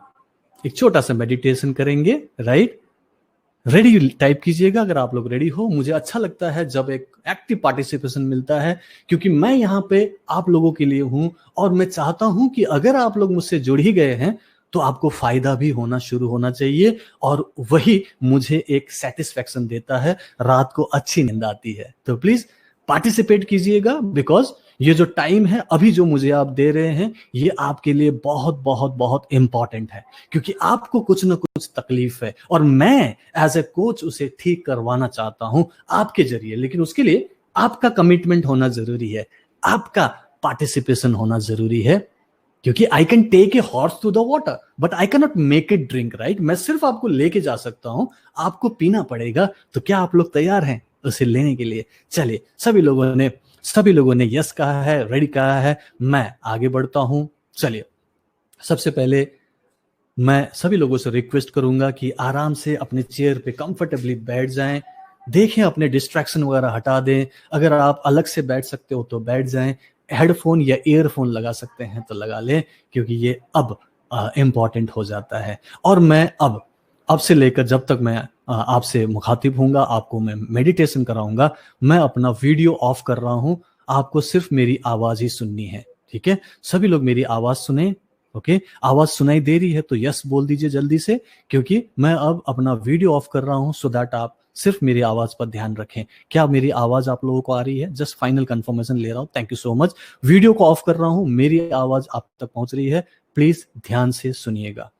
[SPEAKER 1] एक छोटा सा मेडिटेशन करेंगे, राइट? रेडी टाइप कीजिएगा अगर आप लोग रेडी हो। मुझे अच्छा लगता है जब एक एक्टिव पार्टिसिपेशन मिलता है, क्योंकि मैं यहाँ पे आप लोगों के लिए हूं और मैं चाहता हूं कि अगर आप लोग मुझसे जुड़ ही गए हैं तो आपको फायदा भी होना शुरू होना चाहिए, और वही मुझे एक सेटिस्फेक्शन देता है, रात को अच्छी नींद आती है। तो प्लीज पार्टिसिपेट कीजिएगा, बिकॉज ये जो टाइम है अभी जो मुझे आप दे रहे हैं ये आपके लिए बहुत बहुत बहुत इंपॉर्टेंट है, क्योंकि आपको कुछ ना कुछ तकलीफ है और मैं एज ए कोच उसे ठीक करवाना चाहता हूं आपके जरिए। लेकिन उसके लिए आपका कमिटमेंट होना जरूरी है, आपका पार्टिसिपेशन होना जरूरी है, क्योंकि I can take a horse to the water but I can not make it drink, right? मैं सिर्फ आपको लेके जा सकता हूं, आपको पीना पड़ेगा। तो क्या आप लोग तैयार हैं उसे लेने के लिए? चलिए, सभी लोगों ने यस कहा है, रेडी कहा है, मैं आगे बढ़ता हूं। चलिए, सबसे पहले मैं सभी लोगों से रिक्वेस्ट करूंगा कि आराम से अपने चेयर पे कंफर्टेबली बैठ जाएं, देखें, अपने डिस्ट्रैक्शन वगैरह हटा दें। अगर आप अलग से बैठ सकते हो तो बैठ जाएं, हेडफोन या ईयरफोन लगा सकते हैं तो लगा लें, क्योंकि ये अब इम्पॉर्टेंट हो जाता है। और मैं अब से लेकर जब तक मैं आपसे मुखातिब हूंगा, आपको मैं मेडिटेशन कराऊंगा, मैं अपना वीडियो ऑफ कर रहा हूं, आपको सिर्फ मेरी आवाज ही सुननी है। ठीक है, सभी लोग मेरी आवाज सुने। ओके, आवाज सुनाई दे रही है तो यस बोल दीजिए जल्दी से, क्योंकि मैं अब अपना वीडियो ऑफ कर रहा हूं, सो दैट आप सिर्फ मेरी आवाज पर ध्यान रखें। क्या मेरी आवाज आप लोगों को आ रही है? जस्ट फाइनल कंफर्मेशन ले रहा हूं। Thank you so much. Video को ऑफ कर रहा हूं, मेरी आवाज आप तक पहुंच रही है, प्लीज ध्यान से सुनिएगा।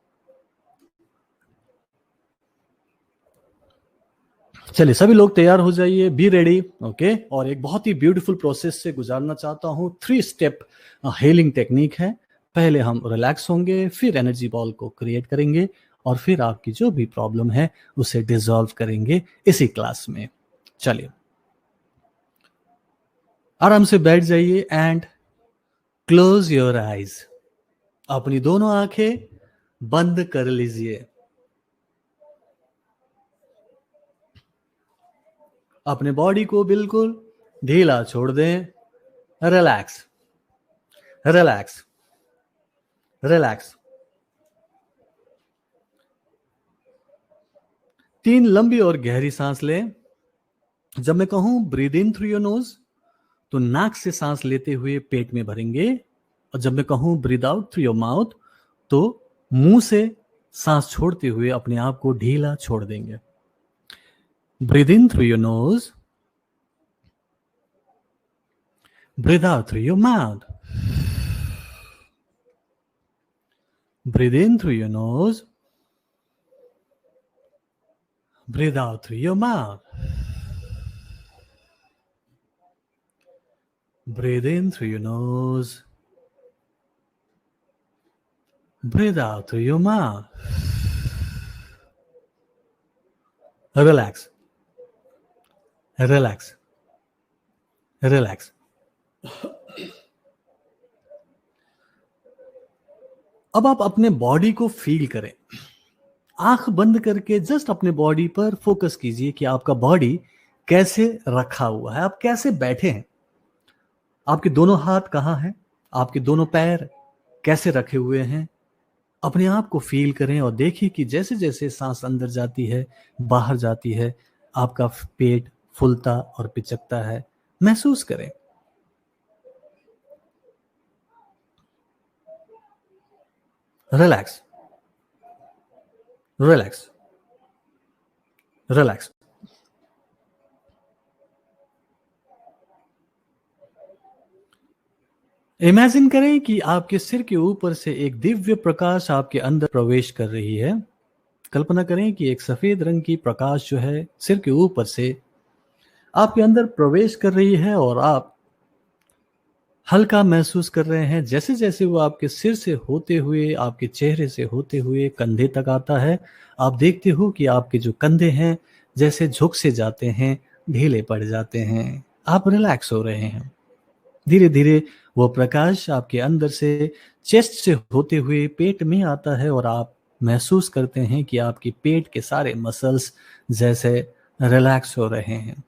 [SPEAKER 1] चलिए, सभी लोग तैयार हो जाइए, बी रेडी। ओके, और एक बहुत ही ब्यूटीफुल प्रोसेस से गुजारना चाहता हूं। 3 स्टेप हीलिंग टेक्निक है। पहले हम रिलैक्स होंगे, फिर एनर्जी बॉल को क्रिएट करेंगे, और फिर आपकी जो भी प्रॉब्लम है उसे डिसॉल्व करेंगे इसी क्लास में। चलिए, आराम से बैठ जाइए एंड क्लोज योर आईज। अपनी दोनों आंखें बंद कर लीजिए। अपने बॉडी को बिल्कुल ढीला छोड़ दें। Relax, relax, relax. 3 लंबी और गहरी सांस लें। जब मैं कहूं breathe in through your knows, तो नाक से सांस लेते हुए पेट में भरेंगे, और जब मैं कहूं breathe out through your mouth, तो मुंह से सांस छोड़ते हुए अपने आप को ढीला छोड़ देंगे। Breathe in through your knows, breathe out through your mouth. Breathe in through your knows, breathe out through your mouth. Breathe in through your nose. Breathe out through your mouth. Relax. Relax. Relax. अब आप अपने body को feel करें। आंख बंद करके just अपने body पर फोकस कीजिए कि आपका बॉडी कैसे रखा हुआ है, आप कैसे बैठे हैं, आपके दोनों हाथ कहाँ हैं, आपके दोनों पैर कैसे रखे हुए हैं। अपने आप को फील करें और देखिए कि जैसे जैसे सांस अंदर जाती है, बाहर जाती है, आपका पेट फूलता और पिचकता है। महसूस करें। Relax, relax, relax. इमेजिन करें कि आपके सिर के ऊपर से एक दिव्य प्रकाश आपके अंदर प्रवेश कर रही है। कल्पना करें कि एक सफेद रंग की प्रकाश जो है सिर के ऊपर से आपके अंदर प्रवेश कर रही है, और आप हल्का महसूस कर रहे हैं जैसे जैसे वो आपके सिर से होते हुए, आपके चेहरे से होते हुए कंधे तक आता है। आप देखते हो कि आपके जो कंधे हैं जैसे झुक से जाते हैं, ढीले पड़ जाते हैं, आप रिलैक्स हो रहे हैं। धीरे धीरे वो प्रकाश आपके अंदर से चेस्ट से होते हुए पेट में आता है, और आप महसूस करते हैं कि आपके पेट के सारे मसल्स जैसे रिलैक्स हो रहे हैं।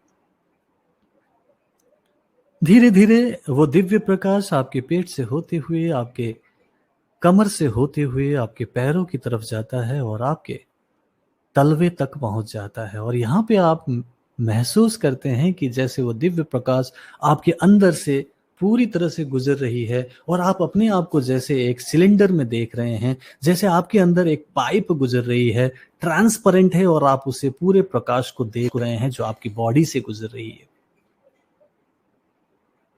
[SPEAKER 1] धीरे धीरे वो दिव्य प्रकाश आपके पेट से होते हुए, आपके कमर से होते हुए आपके पैरों की तरफ जाता है, और आपके तलवे तक पहुंच जाता है और यहाँ पे आप महसूस करते हैं कि जैसे वो दिव्य प्रकाश आपके अंदर से पूरी तरह से गुजर रही है और आप अपने आप को जैसे एक सिलेंडर में देख रहे हैं, जैसे आपके अंदर एक पाइप गुजर रही है, ट्रांसपेरेंट है और आप उसे पूरे प्रकाश को देख रहे हैं जो आपकी बॉडी से गुजर रही है।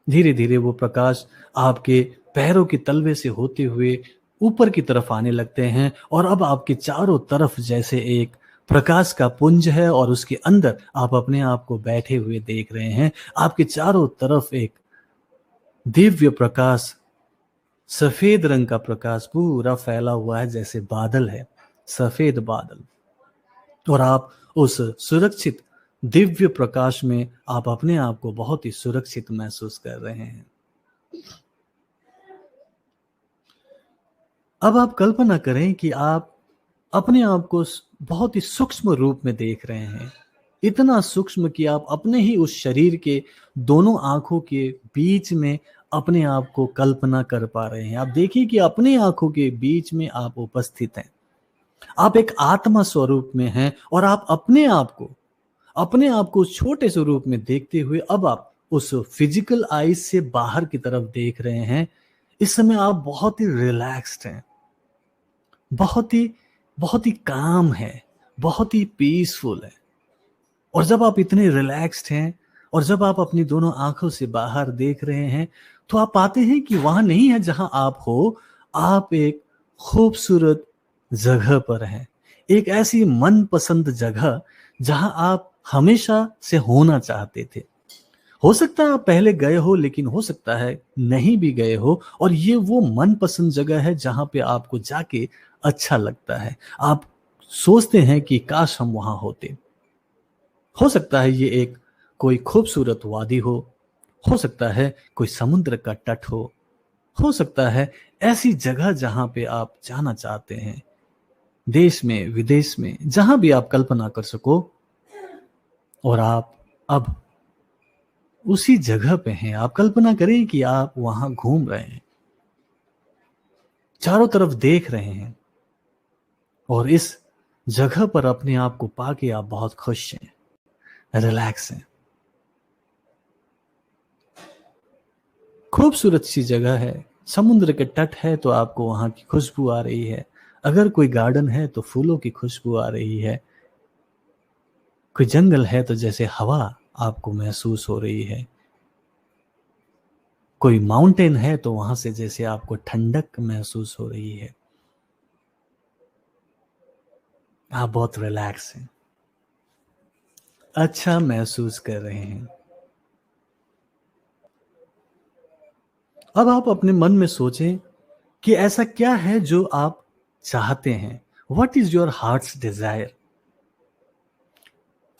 [SPEAKER 1] धीरे धीरे वो प्रकाश आपके पैरों के तलवे से होते हुए ऊपर की तरफ आने लगते हैं और अब आपके चारों तरफ जैसे एक प्रकाश का पुंज है और उसके अंदर आप अपने आप को बैठे हुए देख रहे हैं। आपके चारों तरफ एक दिव्य प्रकाश, सफेद रंग का प्रकाश पूरा फैला हुआ है, जैसे बादल है, सफेद बादल। और आप उस सुरक्षित दिव्य प्रकाश में आप अपने आप को बहुत ही सुरक्षित महसूस कर रहे हैं। अब आप कल्पना करें कि आप अपने आप को बहुत ही सूक्ष्म रूप में देख रहे हैं, इतना सूक्ष्म कि आप अपने ही उस शरीर के दोनों आंखों के बीच में अपने आप को कल्पना कर पा रहे हैं। आप देखिए कि अपने आंखों के बीच में आप उपस्थित हैं, आप एक आत्मा स्वरूप में हैं और आप अपने आप को छोटे स्वरूप में देखते हुए अब आप उस फिजिकल आईज से बाहर की तरफ देख रहे हैं। इस समय आप बहुत ही रिलैक्स्ड हैं, बहुत ही काम है, बहुत ही पीसफुल है। और जब आप इतने रिलैक्स्ड हैं और जब आप अपनी दोनों आंखों से बाहर देख रहे हैं तो आप पाते हैं कि वहां नहीं है जहां आप हो, आप एक खूबसूरत जगह पर हैं, एक ऐसी मनपसंद जगह जहां आप हमेशा से होना चाहते थे। हो सकता है आप पहले गए हो, लेकिन हो सकता है नहीं भी गए हो और ये वो मनपसंद जगह है जहां पे आपको जाके अच्छा लगता है। आप सोचते हैं कि काश हम वहां होते। हो सकता है ये एक कोई खूबसूरत वादी हो सकता है कोई समुद्र का तट हो सकता है ऐसी जगह जहां पे आप जाना चाहते हैं, देश में विदेश में, जहां भी आप कल्पना कर सको। और आप अब उसी जगह पे हैं। आप कल्पना करें कि आप वहां घूम रहे हैं, चारों तरफ देख रहे हैं और इस जगह पर अपने आप को पाके आप बहुत खुश हैं, रिलैक्स हैं। खूबसूरत सी जगह है, समुद्र के तट है तो आपको वहां की खुशबू आ रही है, अगर कोई गार्डन है तो फूलों की खुशबू आ रही है, कोई जंगल है तो जैसे हवा आपको महसूस हो रही है, कोई माउंटेन है तो वहां से जैसे आपको ठंडक महसूस हो रही है। आप बहुत रिलैक्स हैं, अच्छा महसूस कर रहे हैं। अब आप अपने मन में सोचें कि ऐसा क्या है जो आप चाहते हैं। What is your heart's desire.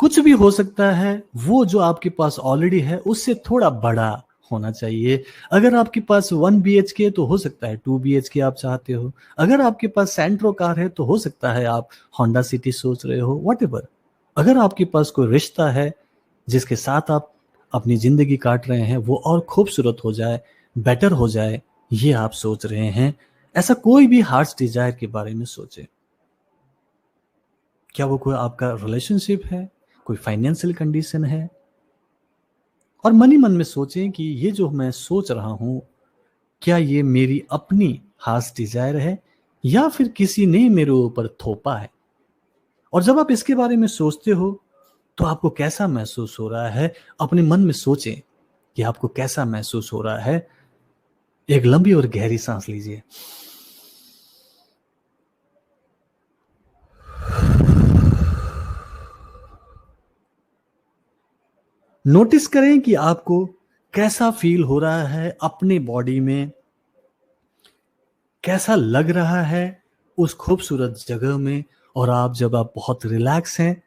[SPEAKER 1] कुछ भी हो सकता है, वो जो आपके पास ऑलरेडी है उससे थोड़ा बड़ा होना चाहिए। अगर आपके पास 1 BHK तो हो सकता है 2 BHK आप चाहते हो। अगर आपके पास सेंट्रो कार है तो हो सकता है आप होंडा सिटी सोच रहे हो, व्हाटएवर। अगर आपके पास कोई रिश्ता है जिसके साथ आप अपनी जिंदगी काट रहे हैं, वो और खूबसूरत हो जाए, बेटर हो जाए, ये आप सोच रहे हैं, ऐसा कोई भी हार्ट्स डिजायर के बारे में सोचे। क्या वो कोई आपका रिलेशनशिप है, कोई फाइनेंशियल कंडीशन है। और मन ही मन में सोचें कि ये जो मैं सोच रहा हूं, क्या ये मेरी अपनी हार्ट्स डिजायर है या फिर किसी ने मेरे ऊपर थोपा है। और जब आप इसके बारे में सोचते हो तो आपको कैसा महसूस हो रहा है, अपने मन में सोचें कि आपको कैसा महसूस हो रहा है। एक लंबी और गहरी सांस लीजिए। नोटिस करें कि आपको कैसा फील हो रहा है अपने बॉडी में, कैसा लग रहा है उस खूबसूरत जगह में। और आप जब आप बहुत रिलैक्स हैं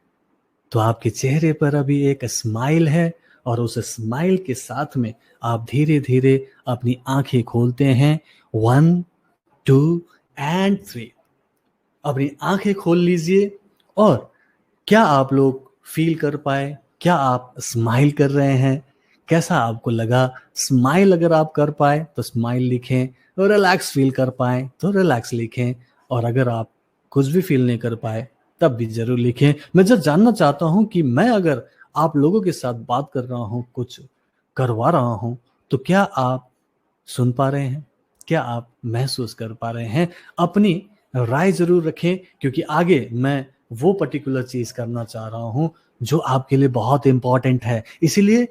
[SPEAKER 1] तो आपके चेहरे पर अभी एक स्माइल है और उस स्माइल के साथ में आप धीरे धीरे अपनी आंखें खोलते हैं। 1 2 एंड 3। अपनी आंखें खोल लीजिए। और क्या आप लोग फील कर पाए, क्या आप स्माइल कर रहे हैं, कैसा आपको लगा। स्माइल अगर आप कर पाए तो स्माइल लिखें, और रिलैक्स फील कर पाए तो रिलैक्स लिखें। और अगर आप कुछ भी फील नहीं कर पाए तब भी जरूर लिखें। मैं जस्ट जानना चाहता हूं कि मैं अगर आप लोगों के साथ बात कर रहा हूं, कुछ करवा रहा हूं, तो क्या आप सुन पा रहे हैं, क्या आप महसूस कर पा रहे हैं? अपनी राय जरूर रखें, क्योंकि आगे मैं वो पर्टिकुलर चीज करना चाह रहा हूं जो आपके लिए बहुत इंपॉर्टेंट है। इसीलिए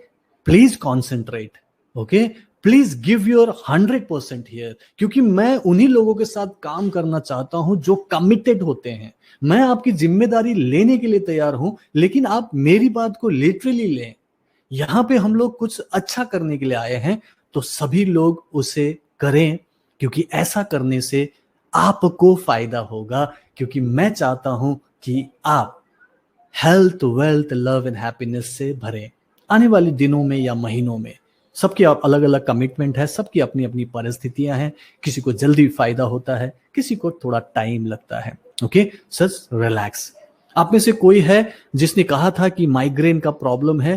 [SPEAKER 1] please concentrate, okay, please give your 100% here, क्योंकि मैं उन्हीं लोगों के साथ काम करना चाहता हूं जो कमिटेड होते हैं। मैं आपकी जिम्मेदारी लेने के लिए तैयार हूं, लेकिन आप मेरी बात को लिटरली लें। यहां पे हम लोग कुछ अच्छा करने के लिए आए हैं, तो सभी लोग उसे करें, क्योंकि ऐसा करने से आपको फायदा होगा। क्योंकि मैं चाहता हूं कि आप health, wealth, love and happiness से भरे आने वाले दिनों में या महीनों में। सबकी अलग अलग कमिटमेंट है, सबकी अपनी अपनी परिस्थितियां हैं। किसी को जल्दी फायदा होता है, किसी को थोड़ा टाइम लगता है। ओके, सच रिलैक्स। आप में से कोई है जिसने कहा था कि माइग्रेन का प्रॉब्लम है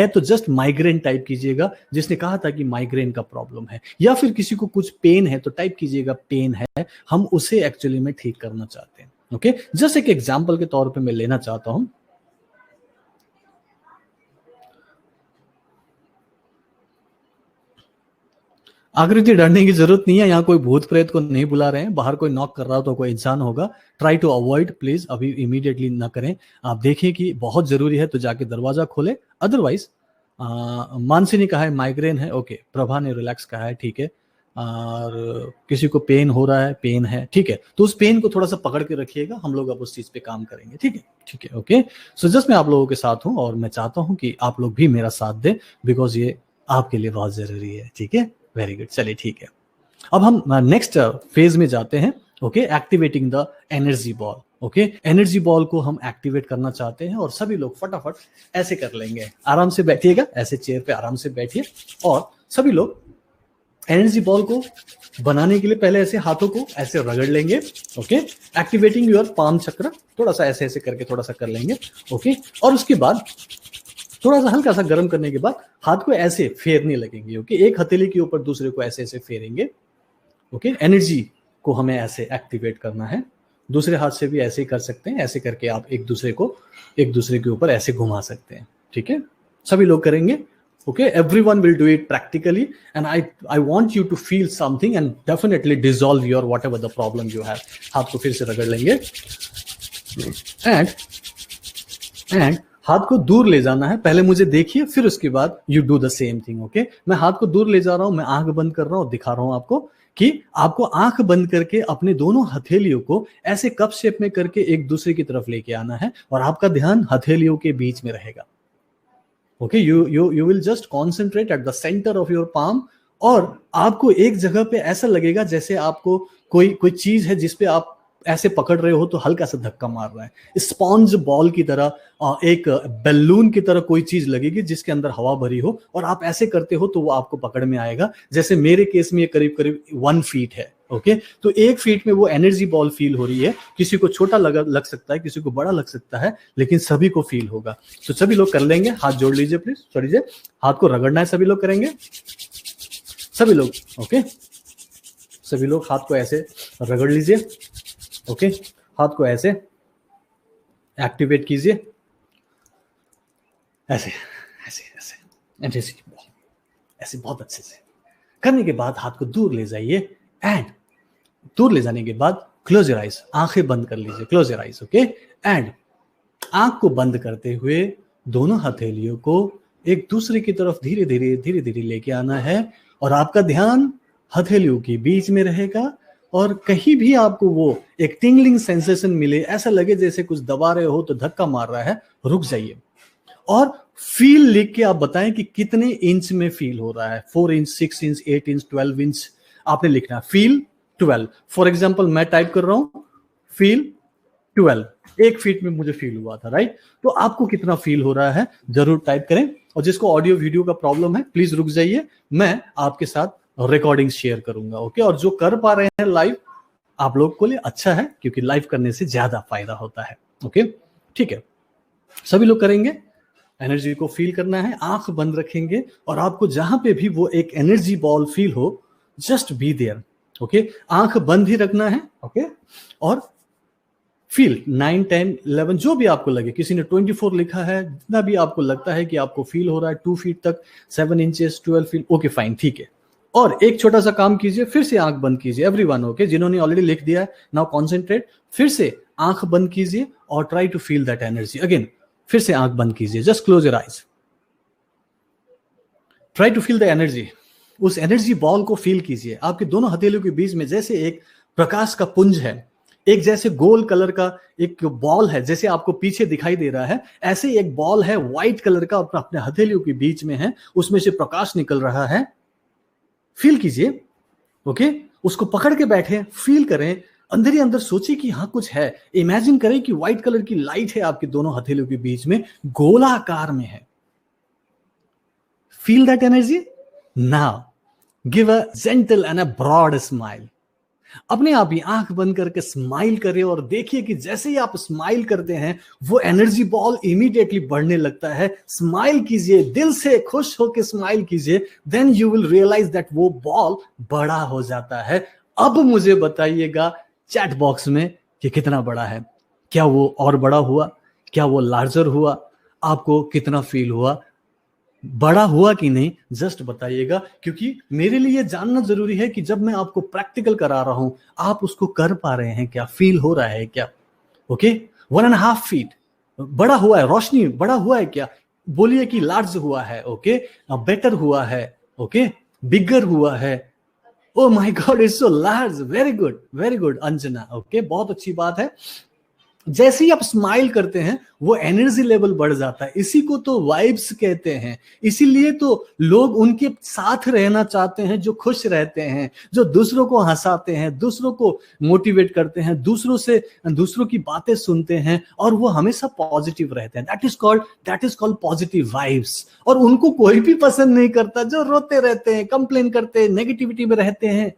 [SPEAKER 1] तो जस्ट माइग्रेन टाइप कीजिएगा। जिसने कहा था कि माइग्रेन का प्रॉब्लम है, या फिर किसी को कुछ पेन है तो टाइप कीजिएगा पेन है। हम उसे एक्चुअली में ठीक करना चाहते हैं। ओके, जस्ट एक एग्जांपल के तौर पे मैं लेना चाहता हूं। आकृति, डरने की जरूरत नहीं है। यहाँ कोई भूत प्रेत को नहीं बुला रहे हैं। बाहर कोई नॉक कर रहा हो तो कोई इंसान होगा। ट्राई टू अवॉइड, प्लीज अभी इमीडिएटली ना करें। आप देखें कि बहुत जरूरी है तो जाके दरवाजा खोले। अदरवाइज मानसी ने कहा है माइग्रेन है, ओके। प्रभा ने रिलैक्स कहा है, ठीक है। और किसी को पेन हो रहा है, पेन है, ठीक है। तो उस पेन को थोड़ा सा पकड़ के रखिएगा, हम लोग अब उस चीज पे काम करेंगे, ठीक है, ठीक है, ओके। सो जस्ट मैं आप लोगों के साथ हूं और मैं चाहता हूं कि आप लोग भी मेरा साथ दें, बिकॉज ये आपके लिए बहुत जरूरी है, ठीक है। वेरी गुड, चलिए ठीक है। अब हम नेक्स्ट फेज में जाते हैं। Okay, activating the energy ball. Okay, energy ball को हम एक्टिवेट करना चाहते हैं और सभी लोग फटाफट ऐसे कर लेंगे। आराम से बैठिएगा, ऐसे चेयर पे आराम से बैठिए और सभी लोग एनर्जी बॉल को बनाने के लिए पहले ऐसे हाथों को ऐसे रगड़ लेंगे। ओके, एक्टिवेटिंग योर पाम चक्र, थोड़ा सा ऐसे ऐसे करके थोड़ा सा कर लेंगे। ओके, और उसके बाद थोड़ा सा हल्का सा गर्म करने के बाद हाथ को ऐसे फेरने लगेंगे। ओके, एक हथेली के ऊपर दूसरे को ऐसे ऐसे फेरेंगे। ओके, एनर्जी को हमें ऐसे एक्टिवेट करना है। दूसरे हाथ से भी ऐसे ही कर सकते हैं। ऐसे करके आप एक दूसरे के ऊपर ऐसे घुमा सकते हैं, ठीक है। सभी लोग करेंगे। Okay, everyone will do it practically and I want you to feel something and definitely dissolve your whatever the problem you have. हाथ को फिर से रगड़ लेंगे एंड हाथ को दूर ले जाना है। पहले मुझे देखिए, फिर उसके बाद you do the same thing. Okay, मैं हाथ को दूर ले जा रहा हूं, मैं आंख बंद कर रहा हूं, दिखा रहा हूं आपको कि आपको आंख बंद करके अपने दोनों हथेलियों को ऐसे कप शेप में करके एक दूसरे की तरफ लेके आना है और आपका ध्यान हथेलियों के बीच में रहेगा। Okay, you will just concentrate at the centre of your palm और आपको एक जगह पे ऐसा लगेगा जैसे आपको कोई चीज है जिसपे आप ऐसे पकड़ रहे हो तो हल्का सा धक्का मार रहा है। स्पॉन्ज बॉल की तरह, एक बैलून की तरह कोई चीज लगेगी जिसके अंदर हवा भरी हो और आप ऐसे करते हो तो वो आपको पकड़ में आएगा। जैसे मेरे केस में ये करीब करीब 1 फीट है। ओके, तो 1 फीट में वो एनर्जी बॉल फील हो रही है। किसी को छोटा लग सकता है, किसी को बड़ा लग सकता है, लेकिन सभी को फील होगा। तो सभी लोग कर लेंगे। हाथ जोड़ लीजिए प्लीज, छोड़िए। हाथ को रगड़ना है, सभी लोग करेंगे, सभी लोग। ओके, सभी लोग हाथ को ऐसे रगड़ लीजिए। ओके, हाथ को ऐसे एक्टिवेट कीजिए, ऐसे ऐसे ऐसे ऐसे ऐसे बहुत अच्छे से करने के बाद हाथ को दूर ले जाइए एंड दूर ले जाने के बाद क्लोज योर आइज, आंखें बंद कर लीजिए। Close your eyes. Okay, and आंख को बंद करते हुए दोनों हथेलियों को एक दूसरे की तरफ धीरे धीरे लेके आना है और आपका ध्यान हथेलियों के बीच में रहेगा और कहीं भी आपको वो एक टिंगलिंग सेंसेशन मिले, ऐसा लगे जैसे कुछ दबा रहे हो तो धक्का मार रहा है, रुक जाइए और फील लिख के आप बताएं कि कितने इंच में फील हो रहा है। 4 इंच, 6 इंच, 8 इंच, 12 इंच आपने लिखना है। फील 12। फॉर एग्जाम्पल मैं टाइप कर रहा हूं फील 12, 1 फीट में मुझे फील हुआ था, राइट। तो आपको कितना फील हो रहा है जरूर टाइप करें। और जिसको ऑडियो वीडियो का प्रॉब्लम है प्लीज रुक जाइए, मैं आपके साथ रिकॉर्डिंग शेयर करूंगा। ओके, और जो कर पा रहे हैं लाइव, आप लोग को लिए अच्छा है क्योंकि लाइव करने से ज्यादा फायदा होता है। ओके, ठीक है, सभी लोग करेंगे। एनर्जी को फील करना है, आंख बंद रखेंगे और आपको जहां पे भी वो एक एनर्जी बॉल फील हो, जस्ट बी देयर। ओके, आंख बंद ही रखना है। ओके, और फील 9, 10, 11 जो भी आपको लगे, किसी ने 24 लिखा है, जितना भी आपको लगता है कि आपको फील हो रहा है, 2 फीट तक, 7 इंचेस, 12 फीट, ओके फाइन, ठीक है। और एक छोटा सा काम कीजिए, फिर से आंख बंद कीजिए, एवरीवन, ओके, जिन्होंने ऑलरेडी लिख दिया है, नाउ कॉन्सेंट्रेट, फिर से आंख बंद कीजिए और try to feel that energy again. फिर से आंख बंद कीजिए, just close your eyes, try to feel the energy. उस एनर्जी बॉल को फील कीजिए। आपके दोनों हथेलियों के बीच में जैसे एक प्रकाश का पुंज है, एक जैसे गोल कलर का एक बॉल है, जैसे आपको पीछे दिखाई दे रहा है, ऐसे एक बॉल है व्हाइट कलर का अपने हथेलियों के बीच में है, उसमें से प्रकाश निकल रहा है। फील कीजिए, ओके, उसको पकड़ के बैठे, फील करें, अंदर ही अंदर सोचिए कि हाँ कुछ है। इमेजिन करें कि व्हाइट कलर की लाइट है आपके दोनों हथेलियों के बीच में, गोलाकार में है। Feel that energy. Now give a gentle and a broad smile. अपने आप ही आंख बंद करके स्माइल करें और देखिए कि जैसे ही आप स्माइल करते हैं वो एनर्जी बॉल इमीडिएटली बढ़ने लगता है। स्माइल कीजिए, दिल से खुश होकर स्माइल कीजिए, then you will realise that वो बॉल बड़ा हो जाता है। अब मुझे बताइएगा चैट बॉक्स में कि कितना बड़ा है, क्या वो और बड़ा हुआ, क्या वो लार्जर हुआ, आपको कितना फील हुआ, बड़ा हुआ कि नहीं, जस्ट बताइएगा, क्योंकि मेरे लिए जानना जरूरी है कि जब मैं आपको प्रैक्टिकल करा रहा हूं आप उसको कर पा रहे हैं क्या, फील हो रहा है क्या। ओके, 1.5 फीट बड़ा हुआ है, रोशनी बड़ा हुआ है क्या, बोलिए कि लार्ज हुआ है, ओके, बेटर हुआ है, ओके, बिगर हुआ है। Oh my God, it's so large, very good Anjana, okay, बहुत अच्छी बात है। जैसे ही आप स्माइल करते हैं वो एनर्जी लेवल बढ़ जाता है, इसी को तो वाइब्स कहते हैं। इसीलिए तो लोग उनके साथ रहना चाहते हैं जो खुश रहते हैं, जो दूसरों को हंसाते हैं, दूसरों को मोटिवेट करते हैं, दूसरों की बातें सुनते हैं और वो हमेशा पॉजिटिव रहते हैं। That is called positive vibes. और उनको कोई भी पसंद नहीं करता जो रोते रहते हैं, कंप्लेन करते हैं, नेगेटिविटी में रहते हैं।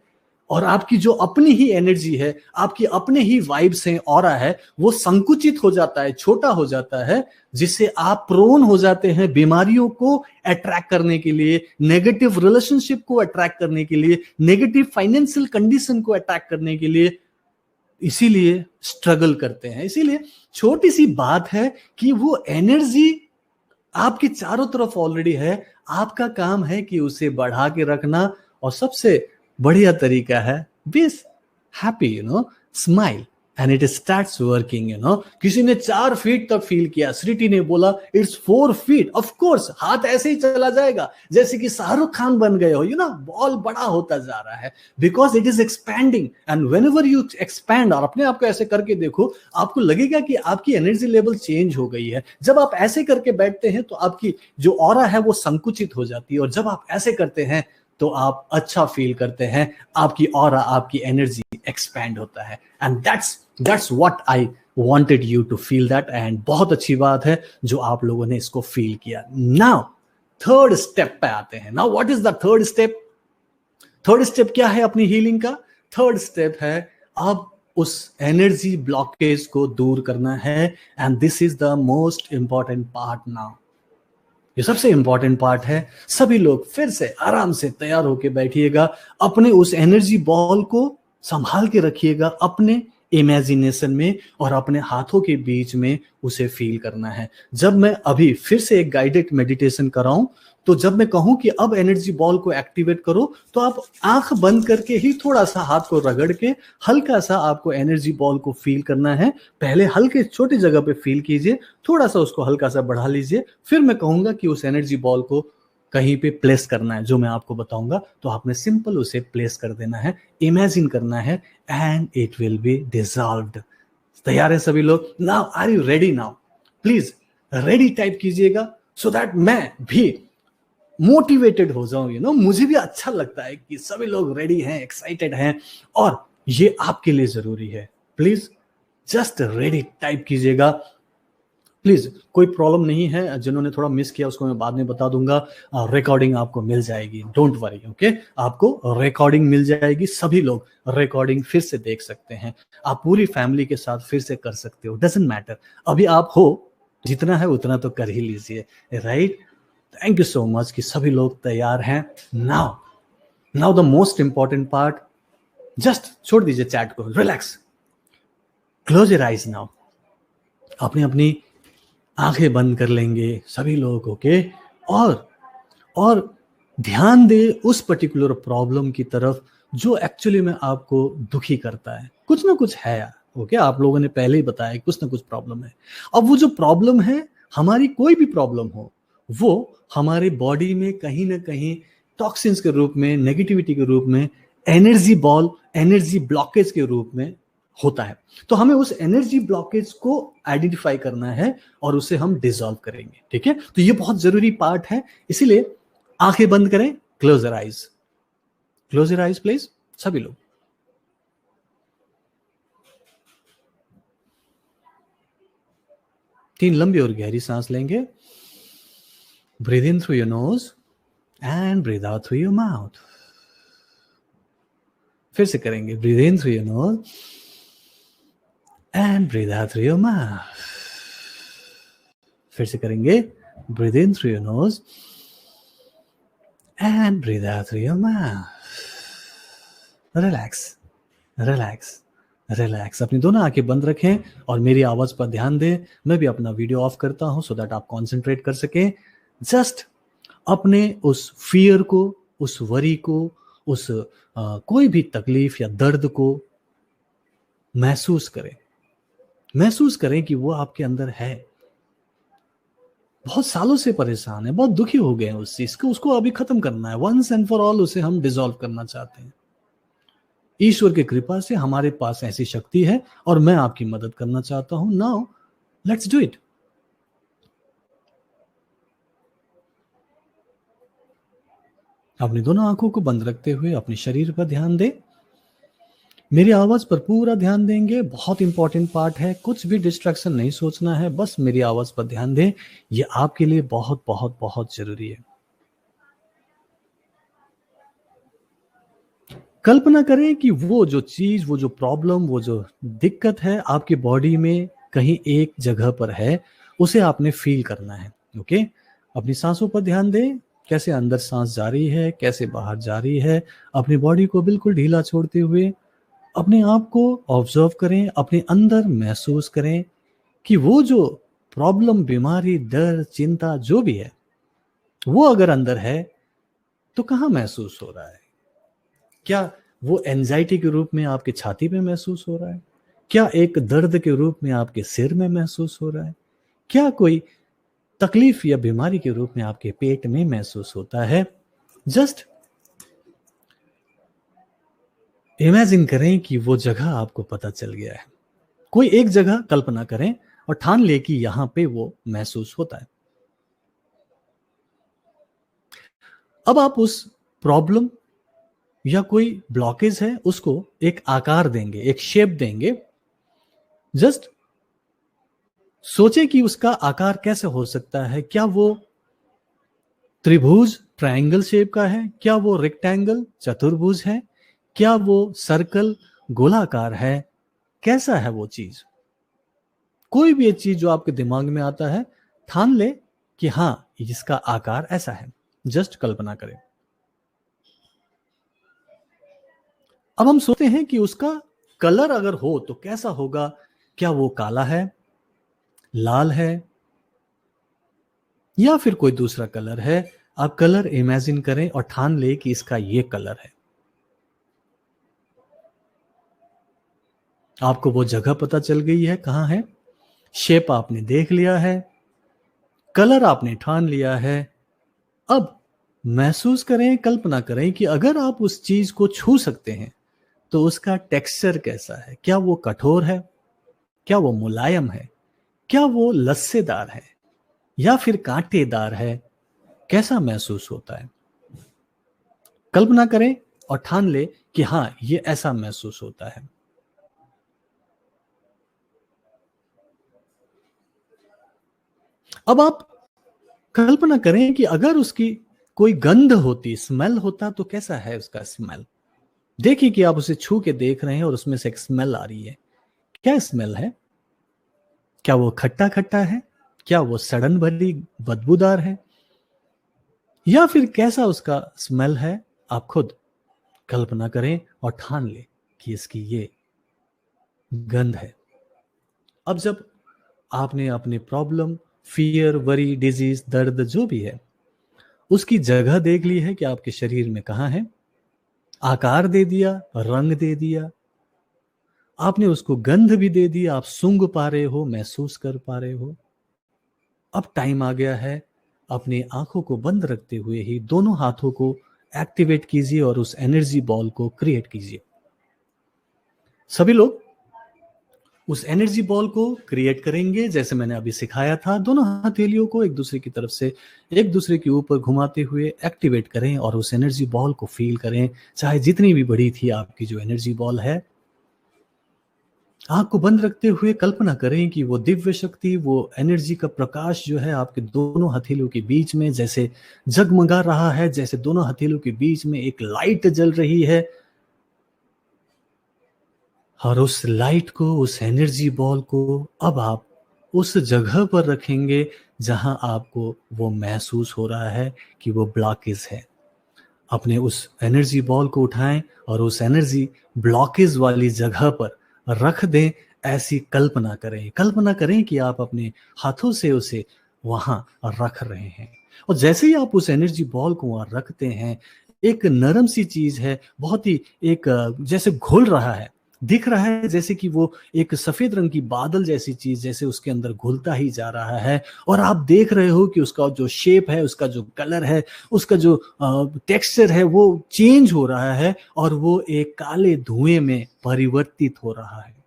[SPEAKER 1] और आपकी जो अपनी ही एनर्जी है, आपकी अपने ही वाइब्स हैं, ऑरा है, वो संकुचित हो जाता है, छोटा हो जाता है, जिससे आप प्रोन हो जाते हैं बीमारियों को अट्रैक्ट करने के लिए, नेगेटिव रिलेशनशिप को अट्रैक्ट करने के लिए, नेगेटिव फाइनेंशियल कंडीशन को अट्रैक्ट करने के लिए, इसीलिए स्ट्रगल करते हैं। इसीलिए छोटी सी बात है कि वो एनर्जी आपके चारों तरफ ऑलरेडी है, आपका काम है कि उसे बढ़ा के रखना। और सबसे बढ़िया तरीका है be happy, smile and it starts working. किसी ने 4 फीट तक फील किया, श्रीटी ने बोला इट्स 4 फीट, ऑफ कोर्स हाथ ऐसे ही चला जाएगा जैसे कि शाहरुख खान बन गए हो, बॉल बड़ा होता जा रहा है, because it is expanding. And whenever you expand, और अपने आप को ऐसे करके देखो, आपको लगेगा कि आपकी एनर्जी लेवल चेंज हो गई है। जब आप ऐसे करके बैठते हैं तो आपकी जो ऑरा है वो संकुचित हो जाती है, और जब आप ऐसे करते हैं तो आप अच्छा फील करते हैं, आपकी ऑरा, आपकी एनर्जी एक्सपैंड होता है। And that's what I wanted you to feel that. And बहुत अच्छी बात है जो आप लोगों ने इसको फील किया। नाउ थर्ड स्टेप पे आते हैं। Now what is the third step? Third step क्या है अपनी हीलिंग का? थर्ड स्टेप है अब उस एनर्जी ब्लॉकेज को दूर करना है। And this is the most important part now. ये सबसे इंपॉर्टेंट पार्ट है। सभी लोग फिर से आराम से तैयार होके बैठिएगा, अपने उस एनर्जी बॉल को संभाल के रखिएगा अपने इमेजिनेशन में, और अपने हाथों के बीच में उसे फील करना है। जब मैं अभी फिर से एक गाइडेड मेडिटेशन कराऊं, तो जब मैं कहूं कि अब एनर्जी बॉल को एक्टिवेट करो, तो आप आंख बंद करके ही थोड़ा सा हाथ को रगड़ के हल्का सा आपको एनर्जी बॉल को फील करना है। पहले हल्के छोटी जगह पे फील कीजिए, थोड़ा सा उसको हल्का सा बढ़ा लीजिए, फिर मैं कहूंगा कि उस एनर्जी बॉल को कहीं पे प्लेस करना है, जो मैं आपको बताऊंगा, तो आपने सिंपल उसे प्लेस कर देना है, इमेजिन करना है, and it will be dissolved. तैयार है सभी लोग? Now are you ready? Now please ready type कीजिएगा, सो दैट मैं भी मोटिवेटेड हो जाऊं। मुझे भी अच्छा लगता है कि सभी लोग रेडी हैं, एक्साइटेड हैं, और ये आपके लिए जरूरी है। प्लीज जस्ट रेडी टाइप कीजिएगा। प्लीज, कोई प्रॉब्लम नहीं है, जिन्होंने थोड़ा मिस किया उसको मैं बाद में बता दूंगा, रिकॉर्डिंग आपको मिल जाएगी, डोंट वरी, ओके। आपको रिकॉर्डिंग मिल जाएगी, सभी लोग रिकॉर्डिंग फिर से देख सकते हैं, आप पूरी फैमिली के साथ फिर से कर सकते हो, डजंट मैटर। अभी आप हो, जितना है उतना तो कर ही लीजिए, right. Thank you so much कि सभी लोग तैयार हैं। Now the most important part, just छोड़ दीजिए चैट को, relax. Close your eyes now. आपने अपनी आंखें बंद कर लेंगे सभी लोग, ओके? और ध्यान दे उस पर्टिकुलर प्रॉब्लम की तरफ जो एक्चुअली में आपको दुखी करता है। कुछ ना कुछ है यार, ओके? आप लोगों ने पहले ही बताया कुछ ना कुछ प्रॉब्लम है। अब वो जो प्रॉब्लम है, हमारी कोई भी प्रॉब्लम हो, वो हमारे बॉडी में कहीं ना कहीं टॉक्सिन्स के रूप में, नेगेटिविटी के रूप में, एनर्जी बॉल, एनर्जी ब्लॉकेज के रूप में होता है। तो हमें उस एनर्जी ब्लॉकेज को आइडेंटिफाई करना है और उसे हम डिसॉल्व करेंगे, ठीक है? तो ये बहुत जरूरी पार्ट है, इसीलिए आंखें बंद करें, close your eyes, close your eyes please, सभी लोग। तीन लंबी और गहरी सांस लेंगे। Breathe in through your nose and breathe out through your mouth. फिर से करेंगे, breathe in through your nose and breathe out through your mouth. फिर से करेंगे, breathe in through your nose and breathe out through your mouth. Relax, relax, relax. अपनी दोनों आंखें बंद रखें और मेरी आवाज पर ध्यान दें। मैं भी अपना वीडियो ऑफ करता हूं सो दैट आप कॉन्सेंट्रेट कर सकें। जस्ट अपने उस फियर को, उस वरी को, उस कोई भी तकलीफ या दर्द को महसूस करें। महसूस करें कि वो आपके अंदर है। बहुत सालों से परेशान है, बहुत दुखी हो गए हैं उस चीज को, उसको अभी खत्म करना है। वंस एंड फॉर ऑल उसे हम डिसॉल्व करना चाहते हैं। ईश्वर की कृपा से हमारे पास ऐसी शक्ति है और मैं आपकी मदद करना चाहता हूं। Now let's do it. अपनी दोनों आंखों को बंद रखते हुए अपने शरीर पर ध्यान दें। मेरी आवाज पर पूरा ध्यान देंगे, बहुत इंपॉर्टेंट पार्ट है। कुछ भी डिस्ट्रैक्शन नहीं सोचना है, बस मेरी आवाज पर ध्यान दें। ये आपके लिए बहुत बहुत बहुत जरूरी है। कल्पना करें कि वो जो चीज, वो जो प्रॉब्लम, वो जो दिक्कत है आपकी बॉडी में कहीं एक जगह पर है, उसे आपने फील करना है, ओके? अपनी सांसों पर ध्यान दें, कैसे अंदर सांस जा रही है, कैसे बाहर जा रही है। अपनी बॉडी को बिल्कुल ढीला छोड़ते हुए अपने आप को ऑब्जर्व करें, अपने अंदर महसूस करें कि वो जो प्रॉब्लम, बीमारी, डर, चिंता जो भी है, वो अगर अंदर है तो कहाँ महसूस हो रहा है? क्या वो एंजाइटी के रूप में आपके छाती में महसूस हो रहा है? क्या एक दर्द के रूप में आपके सिर में महसूस हो रहा है? क्या कोई तकलीफ या बीमारी के रूप में आपके पेट में महसूस होता है? जस्ट इमेजिन करें कि वो जगह आपको पता चल गया है। कोई एक जगह कल्पना करें और ठान ले कि यहां पे वो महसूस होता है। अब आप उस प्रॉब्लम या कोई ब्लॉकेज है उसको एक आकार देंगे, एक शेप देंगे। जस्ट सोचे कि उसका आकार कैसे हो सकता है। क्या वो त्रिभुज, ट्रायंगल शेप का है? क्या वो रेक्टेंगल, चतुर्भुज है? क्या वो सर्कल, गोलाकार है? कैसा है वो चीज? कोई भी एक चीज जो आपके दिमाग में आता है, ठान ले कि हाँ इसका आकार ऐसा है। जस्ट कल्पना करें। अब हम सोचते हैं कि उसका कलर अगर हो तो कैसा होगा? क्या वो काला है, लाल है, या फिर कोई दूसरा कलर है? आप कलर इमेजिन करें और ठान ले कि इसका ये कलर है। आपको वो जगह पता चल गई है कहां है, शेप आपने देख लिया है, कलर आपने ठान लिया है। अब महसूस करें, कल्पना करें कि अगर आप उस चीज को छू सकते हैं तो उसका टेक्सचर कैसा है? क्या वो कठोर है? क्या वो मुलायम है? क्या वो लस्सेदार है या फिर कांटेदार है? कैसा महसूस होता है? कल्पना करें और ठान ले कि हां ये ऐसा महसूस होता है। अब आप कल्पना करें कि अगर उसकी कोई गंध होती, स्मेल होता, तो कैसा है उसका स्मेल? देखिए कि आप उसे छू के देख रहे हैं और उसमें से एक स्मेल आ रही है। क्या स्मेल है? क्या वो खट्टा खट्टा है? क्या वो सड़न भरी बदबूदार है? या फिर कैसा उसका स्मेल है? आप खुद कल्पना करें और ठान ले कि इसकी ये गंध है। अब जब आपने अपने प्रॉब्लम, फियर, वरी, डिजीज, दर्द जो भी है उसकी जगह देख ली है कि आपके शरीर में कहाँ है, आकार दे दिया, रंग दे दिया, आपने उसको गंध भी दे दी, आप सूंघ पा रहे हो, महसूस कर पा रहे हो। अब टाइम आ गया है, अपनी आंखों को बंद रखते हुए ही दोनों हाथों को एक्टिवेट कीजिए और उस एनर्जी बॉल को क्रिएट कीजिए। सभी लोग उस एनर्जी बॉल को क्रिएट करेंगे जैसे मैंने अभी सिखाया था। दोनों हथेलियों को एक दूसरे की तरफ से एक दूसरे के ऊपर घुमाते हुए एक्टिवेट करें और उस एनर्जी बॉल को फील करें, चाहे जितनी भी बड़ी थी आपकी जो एनर्जी बॉल है। आंख को बंद रखते हुए कल्पना करें कि वो दिव्य शक्ति, वो एनर्जी का प्रकाश जो है आपके दोनों हथेलियों के बीच में जैसे जगमगा रहा है, जैसे दोनों हथेलियों के बीच में एक लाइट जल रही है, और उस लाइट को, उस एनर्जी बॉल को अब आप उस जगह पर रखेंगे जहां आपको वो महसूस हो रहा है कि वो ब्लॉकेज है। अपने उस एनर्जी बॉल को उठाएं और उस एनर्जी ब्लॉकेज वाली जगह पर रख दें। ऐसी कल्पना करें, कल्पना करें कि आप अपने हाथों से उसे वहां रख रहे हैं। और जैसे ही आप उस एनर्जी बॉल को वहां रखते हैं, एक नरम सी चीज है, बहुत ही एक जैसे घुल रहा है, दिख रहा है जैसे कि वो एक सफेद रंग की बादल जैसी चीज जैसे उसके अंदर घुलता ही जा रहा है। और आप देख रहे हो कि उसका जो शेप है, उसका जो कलर है, उसका जो टेक्सचर है वो चेंज हो रहा है और वो एक काले धुएं में परिवर्तित हो रहा है।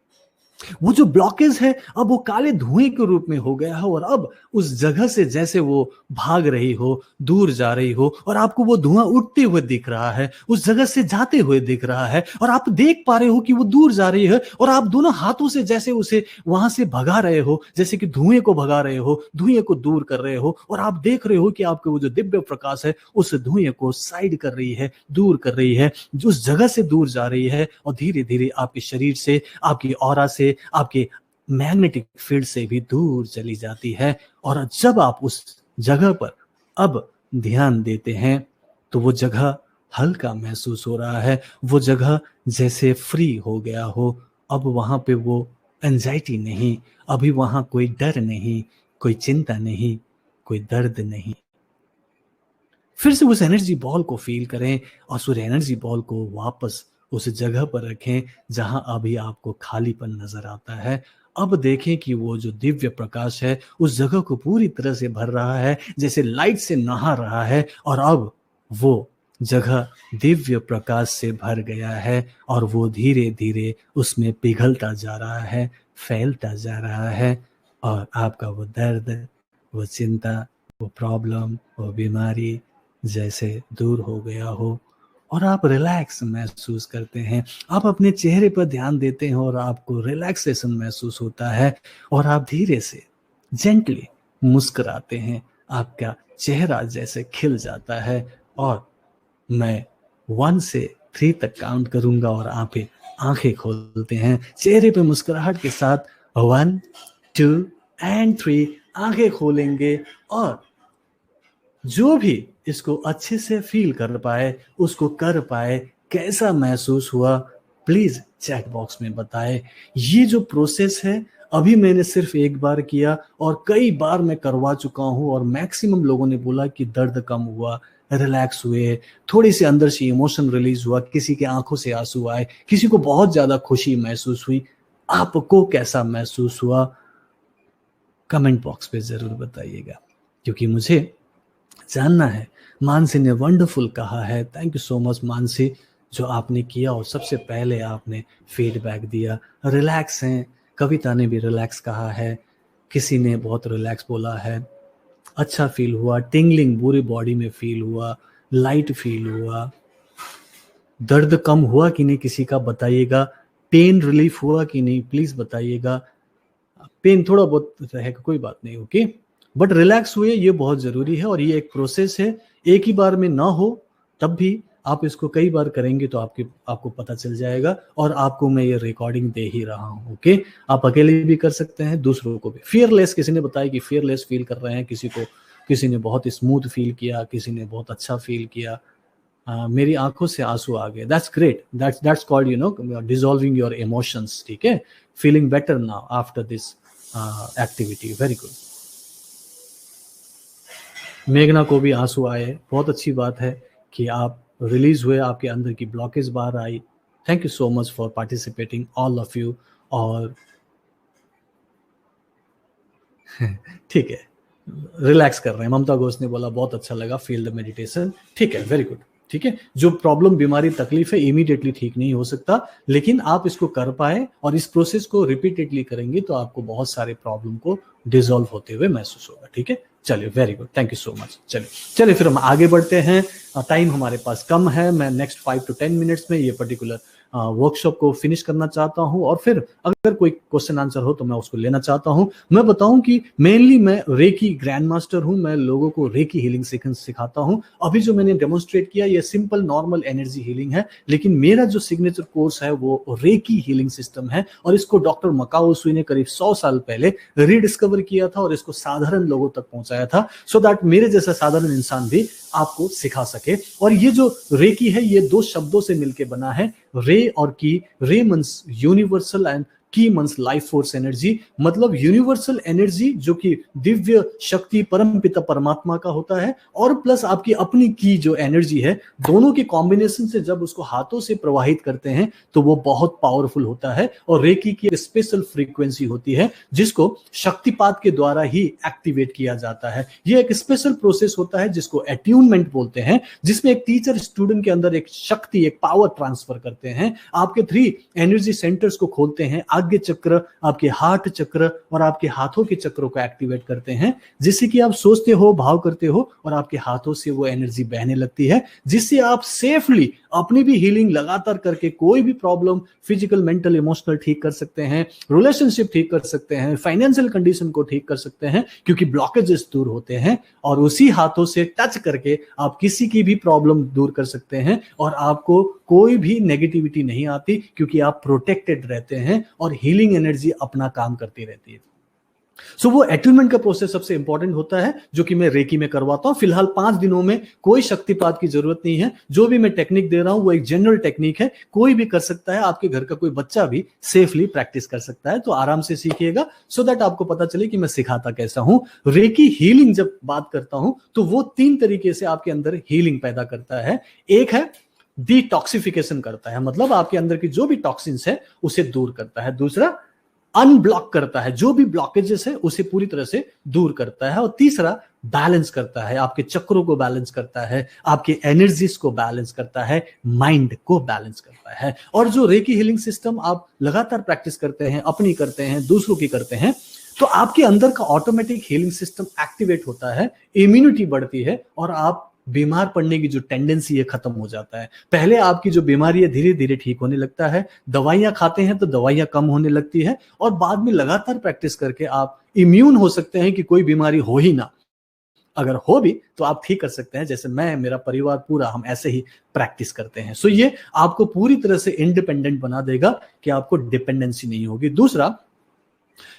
[SPEAKER 1] वो जो ब्लॉकेज है अब वो काले धुएं के रूप में हो गया है और अब उस जगह से जैसे वो भाग रही हो, दूर जा रही हो, और आपको वो धुआं उठते हुए दिख रहा है, उस जगह से जाते हुए दिख रहा है, और आप देख पा रहे हो कि वो दूर जा रही है और आप दोनों हाथों से जैसे उसे वहां से भगा रहे हो, जैसे कि धुएं को भगा रहे हो, धुएं को दूर कर रहे हो। और आप देख रहे हो कि आपके वो जो दिव्य प्रकाश है उस धुएं को साइड कर रही है, दूर कर रही है, जो उस जगह से दूर जा रही है और धीरे धीरे आपके शरीर से, आपकी ऑरा से, आपके मैग्नेटिक फील्ड से भी दूर चली जाती है। और जब आप उस जगह पर अब ध्यान देते हैं तो वो जगह हल्का महसूस हो रहा है, वो जगह जैसे फ्री हो गया हो। अब वहां पे वो एंजाइटी नहीं, अभी वहां कोई डर नहीं, कोई चिंता नहीं, कोई दर्द नहीं। फिर से उस एनर्जी बॉल को फील करें और उस एनर्जी बॉल को वापस उस जगह पर रखें जहां अभी आपको खालीपन नजर आता है। अब देखें कि वो जो दिव्य प्रकाश है उस जगह को पूरी तरह से भर रहा है, जैसे लाइट से नहा रहा है, और अब वो जगह दिव्य प्रकाश से भर गया है और वो धीरे धीरे उसमें पिघलता जा रहा है, फैलता जा रहा है। और आपका वो दर्द, वो चिंता, वो प्रॉब्लम, वो बीमारी जैसे दूर हो गया हो और आप रिलैक्स महसूस करते हैं। आप अपने चेहरे पर ध्यान देते हैं और आपको रिलैक्सेशन महसूस होता है और आप धीरे से जेंटली मुस्कुराते हैं। आपका चेहरा जैसे खिल जाता है और मैं 1 से 3 तक काउंट करूंगा और आप आंखें खोलते हैं चेहरे पे मुस्कुराहट के साथ। 1, 2 एंड 3 आंखें खोलेंगे और जो भी इसको अच्छे से फील कर पाए उसको कर पाए। कैसा महसूस हुआ प्लीज चैट बॉक्स में बताएं। ये जो प्रोसेस है अभी मैंने सिर्फ एक बार किया और कई बार मैं करवा चुका हूं और मैक्सिमम लोगों ने बोला कि दर्द कम हुआ, रिलैक्स हुए, थोड़ी सी अंदर से इमोशन रिलीज हुआ, किसी के आंखों से आंसू आए, किसी को बहुत ज्यादा खुशी महसूस हुई। आपको कैसा महसूस हुआ कमेंट बॉक्स पे जरूर बताइएगा, क्योंकि मुझे जानना है। मानसी ने वंडरफुल कहा है, thank you so much Mansi, जो आपने किया और सबसे पहले आपने फीडबैक दिया। रिलैक्स हैं, कविता ने भी रिलैक्स कहा है, किसी ने बहुत रिलैक्स बोला है, अच्छा फील हुआ, टिंगलिंग पूरी बॉडी में फील हुआ, लाइट फील हुआ। दर्द कम हुआ कि नहीं किसी का बताइएगा, पेन रिलीफ हुआ कि नहीं प्लीज बताइएगा। पेन थोड़ा बहुत रहेगा कोई बात नहीं, ओके, बट रिलैक्स हुए ये बहुत जरूरी है और ये एक प्रोसेस है, एक ही बार में ना हो तब भी आप इसको कई बार करेंगे तो आपको पता चल जाएगा। और आपको मैं ये रिकॉर्डिंग दे ही रहा हूँ, ओके। आप अकेले भी कर सकते हैं, दूसरों को भी। फियरलेस, किसी ने बताया कि फियरलेस फील कर रहे हैं, किसी ने बहुत स्मूथ फील किया, किसी ने बहुत अच्छा फील किया। मेरी आंखों से आंसू आ गए, that's great, that's called dissolving your emotions, ठीक है, feeling better now after this activity. Very good. मेघना को भी आंसू आए, बहुत अच्छी बात है कि आप रिलीज हुए, आपके अंदर की ब्लॉकेज बाहर आई। Thank you so much for participating all of you. और ठीक है, रिलैक्स कर रहे हैं। ममता घोष ने बोला बहुत अच्छा लगा, फील द मेडिटेशन। ठीक है, वेरी गुड। ठीक है, जो प्रॉब्लम, बीमारी, तकलीफ है, इमीडिएटली ठीक नहीं हो सकता, लेकिन आप इसको कर पाए और इस प्रोसेस को रिपीटेडली करेंगे तो आपको बहुत सारे प्रॉब्लम को डिसॉल्व होते हुए महसूस होगा। ठीक है, चलिए, very good, thank you so much. चलिए फिर हम आगे बढ़ते हैं। टाइम हमारे पास कम है, मैं नेक्स्ट 5 to 10 मिनट्स में ये पर्टिकुलर वर्कशॉप को फिनिश करना चाहता हूं, और फिर अगर कोई क्वेश्चन आंसर हो तो मैं उसको लेना चाहता हूं। मैं बताऊं कि मेनली मैं रेकी ग्रैंड मास्टर हूं, मैं लोगों को रेकी हीलिंग सिखाता हूं। अभी जो मैंने डेमोन्स्ट्रेट किया ये सिंपल नॉर्मल एनर्जी हीलिंग है, लेकिन मेरा जो सिग्नेचर कोर्स है वो रेकी हीलिंग सिस्टम है, और इसको डॉक्टर मकाओ उसुई ने करीब 100 साल पहले रीडिस्कवर किया था और इसको साधारण लोगों तक पहुंचाया था, सो दैट मेरे जैसा साधारण इंसान भी आपको सिखा सके। और ये जो रेकी है ये 2 शब्दों से मिलकर बना है, रे और की। रे मींस यूनिवर्सल एंड की मींस लाइफ फोर्स एनर्जी, मतलब यूनिवर्सल एनर्जी जो कि दिव्य शक्ति परम पिता परमात्मा का होता है, और प्लस आपकी अपनी की जो एनर्जी है, दोनों के कॉम्बिनेशन से जब उसको हाथों से प्रवाहित करते हैं तो वो बहुत पावरफुल होता है। और रेकी की एक स्पेशल फ्रीक्वेंसी होती है जिसको शक्तिपात के द्वारा ही एक्टिवेट किया जाता है। ये एक स्पेशल प्रोसेस होता है जिसको अट्यूनमेंट बोलते हैं, जिसमें एक टीचर स्टूडेंट के अंदर एक शक्ति, एक पावर ट्रांसफर करते हैं, आपके 3 एनर्जी सेंटर्स को खोलते हैं, आज्ञा चक्र, आपके हार्ट चक्र और आपके हाथों के चक्रों को एक्टिवेट करते हैं, जिससे कि आप सोचते हो, भाव करते हो और आपके हाथों से वो एनर्जी बहने लगती है, जिससे आप सेफली अपनी भी हीलिंग लगातार करके कोई भी प्रॉब्लम, फिजिकल, मेंटल, इमोशनल ठीक कर सकते हैं, रिलेशनशिप ठीक कर सकते हैं, फाइनेंशियल कंडीशन को ठीक कर सकते हैं, क्योंकि ब्लॉकेजेस दूर होते हैं। और उसी हाथों से टच करके आप किसी की भी प्रॉब्लम दूर कर सकते हैं और आपको कोई भी नेगेटिविटी नहीं आती, क्योंकि आप प्रोटेक्टेड रहते हैं और हीलिंग एनर्जी अपना काम करती रहती है। सो वो अट्यूनमेंट का प्रोसेस सबसे इंपॉर्टेंट होता है, जो कि मैं रेकी में करवाता हूं। फिलहाल 5 दिनों में कोई शक्तिपात की जरूरत नहीं है। जो भी मैं टेक्निक दे रहा हूं वो एक जनरल टेक्निक है, कोई भी कर सकता है, आपके घर का कोई बच्चा भी सेफली प्रैक्टिस कर सकता है। तो आराम से सीखिएगा, सो दैट आपको पता चले कि मैं सिखाता कैसा हूं। रेकी हीलिंग जब बात करता हूं तो वो 3 तरीके से आपके अंदर हीलिंग पैदा करता है। एक है डिटॉक्सिफिकेशन करता है, मतलब आपके अंदर की जो भी टॉक्सिन्स है उसे दूर करता है। दूसरा, अनब्लॉक करता है, जो भी ब्लॉकेजेस है उसे पूरी तरह से दूर करता है। और तीसरा, बैलेंस करता है, आपके चक्रों को बैलेंस करता है, आपके एनर्जीज को बैलेंस करता है, माइंड को बैलेंस करता है। और जो रेकी हीलिंग सिस्टम आप लगातार प्रैक्टिस करते हैं, अपनी करते हैं, दूसरों की करते हैं, तो आपके अंदर का ऑटोमेटिक हीलिंग सिस्टम एक्टिवेट होता है, इम्यूनिटी बढ़ती है और आप बीमार पड़ने की जो टेंडेंसी है खत्म हो जाता है। पहले आपकी जो बीमारी है धीरे धीरे ठीक होने लगता है, दवाइयां खाते हैं तो दवाइयां कम होने लगती है, और बाद में लगातार प्रैक्टिस करके आप इम्यून हो सकते हैं कि कोई बीमारी हो ही ना। अगर हो भी तो आप ठीक कर सकते हैं, जैसे मैं, मेरा परिवार पूरा, हम ऐसे ही प्रैक्टिस करते हैं। सो ये आपको पूरी तरह से इंडिपेंडेंट बना देगा कि आपको डिपेंडेंसी नहीं होगी। दूसरा,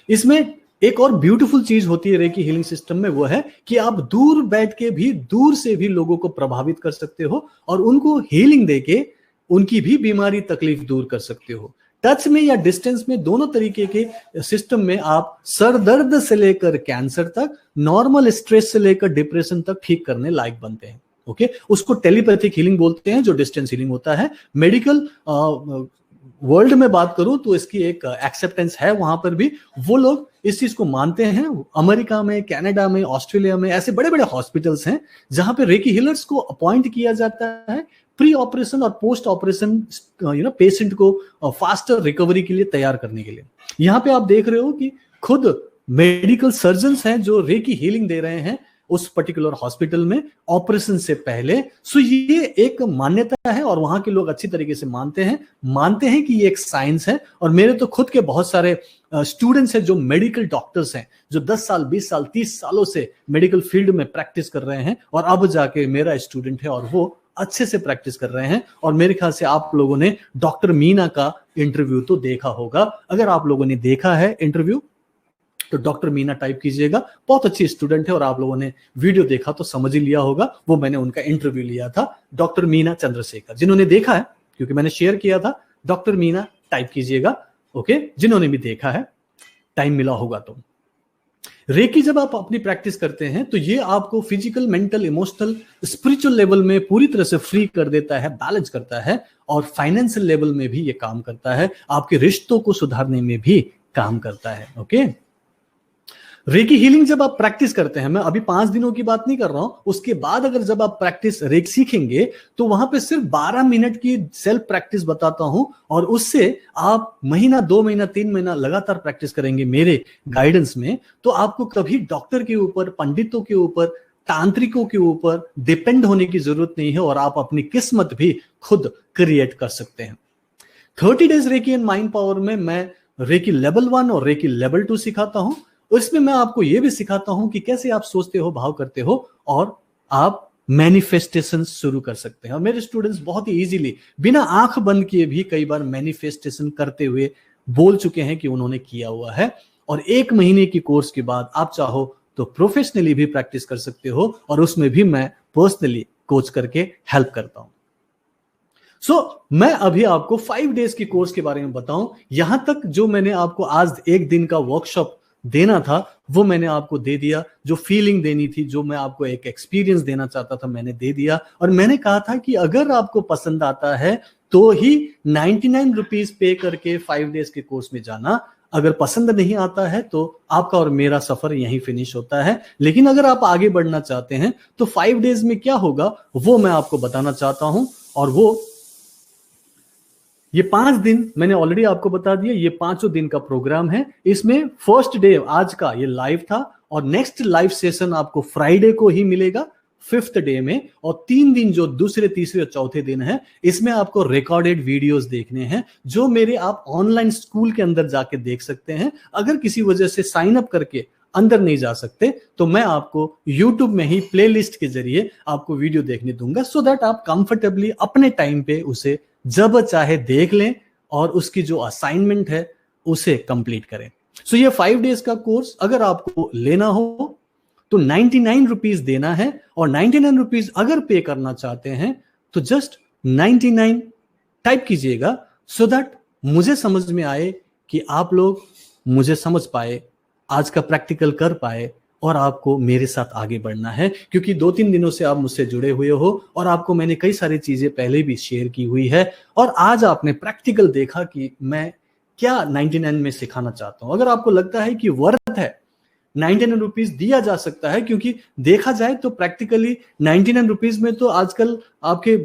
[SPEAKER 1] इसमें एक और ब्यूटीफुल चीज होती है रेकी हीलिंग सिस्टम में, वो है कि आप दूर बैठ के भी, दूर से भी लोगों को प्रभावित कर सकते हो और उनको हीलिंग देके उनकी भी बीमारी, तकलीफ दूर कर सकते हो। टच में या डिस्टेंस में, दोनों तरीके के सिस्टम में आप सर दर्द से लेकर कैंसर तक, नॉर्मल स्ट्रेस से लेकर डिप्रेशन तक ठीक करने लायक बनते हैं। ओके, उसको टेलीपैथिक हीलिंग बोलते हैं, जो डिस्टेंस हीलिंग होता है। मेडिकल वर्ल्ड में बात करूं तो इसकी एक एक्सेप्टेंस है, वहां पर भी वो लोग इस चीज को मानते हैं। अमेरिका में, कनाडा में, ऑस्ट्रेलिया में ऐसे बड़े बड़े हॉस्पिटल्स हैं जहां पे रेकी हीलर्स को अपॉइंट किया जाता है प्री ऑपरेशन और पोस्ट ऑपरेशन पेशेंट को फास्टर रिकवरी के लिए तैयार करने के लिए। यहाँ पे आप देख रहे हो कि खुद मेडिकल सर्जन्स हैं जो रेकी हीलिंग दे रहे हैं उस पर्टिकुलर हॉस्पिटल में ऑपरेशन से पहले। सो ये एक मान्यता है और वहां के लोग अच्छी तरीके से मानते हैं कि ये एक साइंस है। और मेरे तो खुद के बहुत सारे स्टूडेंट्स हैं जो मेडिकल डॉक्टर्स हैं, जो 10 साल, 20 साल, 30 सालों से मेडिकल फील्ड में प्रैक्टिस कर रहे हैं और अब जाके मेरा स्टूडेंट है और वो अच्छे से प्रैक्टिस कर रहे हैं। और मेरे ख्याल से आप लोगों ने डॉक्टर मीना का इंटरव्यू तो देखा होगा। अगर आप लोगों ने देखा है इंटरव्यू तो डॉक्टर मीना टाइप कीजिएगा, बहुत अच्छी स्टूडेंट है। और आप लोगों ने वीडियो देखा तो समझ ही लिया होगा, वो मैंने उनका इंटरव्यू लिया था, डॉक्टर मीना चंद्रशेखर। जिन्होंने देखा है, क्योंकि मैंने शेयर किया था, डॉक्टर मीना टाइप कीजिएगा। ओके, जिन्होंने भी देखा है। टाइम मिला होगा तो। रेकी जब आप अपनी प्रैक्टिस करते हैं तो ये आपको physical, mental, emotional, spiritual level में पूरी तरह से फ्री कर देता है, बैलेंस करता है, और फाइनेंशियल लेवल में भी ये काम करता है, आपके रिश्तों को सुधारने में भी काम करता है। ओके, रेकी हीलिंग जब आप प्रैक्टिस करते हैं, मैं अभी 5 दिनों की बात नहीं कर रहा हूं, उसके बाद अगर जब आप प्रैक्टिस रेकी सीखेंगे तो वहां पे सिर्फ 12 मिनट की सेल्फ प्रैक्टिस बताता हूं, और उससे आप महीना, 2 महीना, 3 महीना लगातार प्रैक्टिस करेंगे मेरे गाइडेंस में, तो आपको कभी डॉक्टर के ऊपर, पंडितों के ऊपर, तांत्रिकों के ऊपर डिपेंड होने की जरूरत नहीं है, और आप अपनी किस्मत भी खुद क्रिएट कर सकते हैं। 30 days recce and mind power में मैं रेकी लेवल 1 और रेकी लेवल 2 सिखाता हूं, और इसमें मैं आपको यह भी सिखाता हूं कि कैसे आप सोचते हो, भाव करते हो, और आप मैनिफेस्टेशन शुरू कर सकते हैं। और मेरे स्टूडेंट्स बहुत ही इजीली, बिना आंख बंद किए भी कई बार मैनिफेस्टेशन करते हुए बोल चुके हैं कि उन्होंने किया हुआ है। और 1 महीने की कोर्स के बाद आप चाहो तो प्रोफेशनली भी प्रैक्टिस कर सकते हो, और उसमें भी मैं पर्सनली कोच करके हेल्प करता हूं। मैं अभी आपको 5 डेज की कोर्स के बारे में बताऊं। यहां तक जो मैंने आपको आज 1 दिन का वर्कशॉप देना था वो मैंने आपको दे दिया, जो फीलिंग देनी थी, जो मैं आपको एक एक्सपीरियंस देना चाहता था, मैंने दे दिया। और मैंने कहा था कि अगर आपको पसंद आता है तो ही 99 रुपीज पे करके 5 डेज के कोर्स में जाना। अगर पसंद नहीं आता है तो आपका और मेरा सफर यहीं फिनिश होता है। लेकिन अगर आप आगे बढ़ना चाहते हैं तो 5 डेज में क्या होगा वो मैं आपको बताना चाहता हूं। और वो ये 5 दिन मैंने ऑलरेडी आपको बता दिया, ये 5 दिन का प्रोग्राम है। इसमें फर्स्ट डे आज का ये लाइव था, और नेक्स्ट लाइव सेशन आपको फ्राइडे को ही मिलेगा 5th डे में। और 3 दिन जो दूसरे, तीसरे और चौथे दिन है, इसमें आपको रिकॉर्डेड वीडियोस देखने हैं, जो मेरे आप ऑनलाइन स्कूल के अंदर जाके देख सकते हैं। अगर किसी वजह से साइन अप करके अंदर नहीं जा सकते तो मैं आपको YouTube में ही प्लेलिस्ट के जरिए आपको वीडियो देखने दूंगा, सो दैट आप कंफर्टेबली अपने टाइम पे उसे जब चाहे देख लें और उसकी जो असाइनमेंट है उसे कंप्लीट करें। ये 5 डेज का कोर्स अगर आपको लेना हो तो 99 रुपीज देना है, और 99 रुपीज अगर पे करना चाहते हैं तो जस्ट 99 टाइप कीजिएगा, सो दैट मुझे समझ में आए कि आप लोग मुझे समझ पाए, आज का प्रैक्टिकल कर पाए, और आपको मेरे साथ आगे बढ़ना है। क्योंकि 2-3 दिनों से आप मुझसे जुड़े हुए हो और आपको मैंने कई सारी चीजें पहले भी शेयर की हुई है, और आज आपने प्रैक्टिकल देखा कि मैं क्या 99 में सिखाना चाहता हूं। अगर आपको लगता है कि वर्थ है, 99 रुपीज दिया जा सकता है, क्योंकि देखा जाए तो प्रैक्टिकली 99 रुपीज में तो आजकल आपके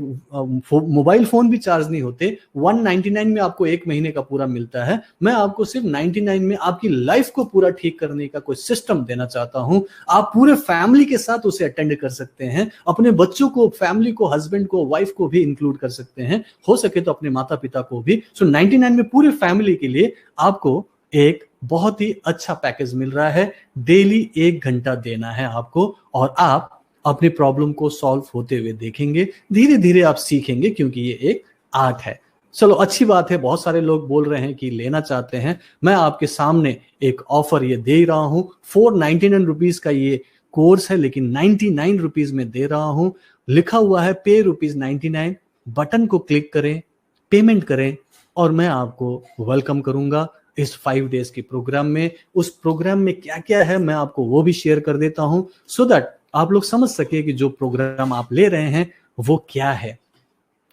[SPEAKER 1] मोबाइल फोन भी चार्ज नहीं होते। 199 में आपको 1 महीने का पूरा मिलता है। मैं आपको सिर्फ 99 में आपकी लाइफ को पूरा ठीक करने का कोई सिस्टम देना चाहता हूं। आप पूरे फैमिली के साथ उसे अटेंड कर सकते हैं, अपने बच्चों को, फैमिली को, हस्बैंड को, वाइफ को भी इंक्लूड कर सकते हैं, हो सके तो अपने माता पिता को भी। 99 में पूरी फैमिली के लिए आपको एक बहुत ही अच्छा पैकेज मिल रहा है। डेली 1 घंटा देना है आपको, और आप अपनी प्रॉब्लम को सॉल्व होते हुए देखेंगे। धीरे धीरे आप सीखेंगे, क्योंकि ये एक आर्ट है। चलो, अच्छी बात है, बहुत सारे लोग बोल रहे हैं कि लेना चाहते हैं। मैं आपके सामने एक ऑफर ये दे रहा हूं। 499 रुपीज का ये कोर्स है, लेकिन 99 रुपीज में दे रहा हूं। लिखा हुआ है पे ₹99। बटन को क्लिक करें, पेमेंट करें, और मैं आपको वेलकम करूंगा इस 5 डेज के प्रोग्राम में। उस प्रोग्राम में क्या क्या है मैं आपको वो भी शेयर कर देता हूं, सो दैट आप लोग समझ सके कि जो प्रोग्राम आप ले रहे हैं वो क्या है।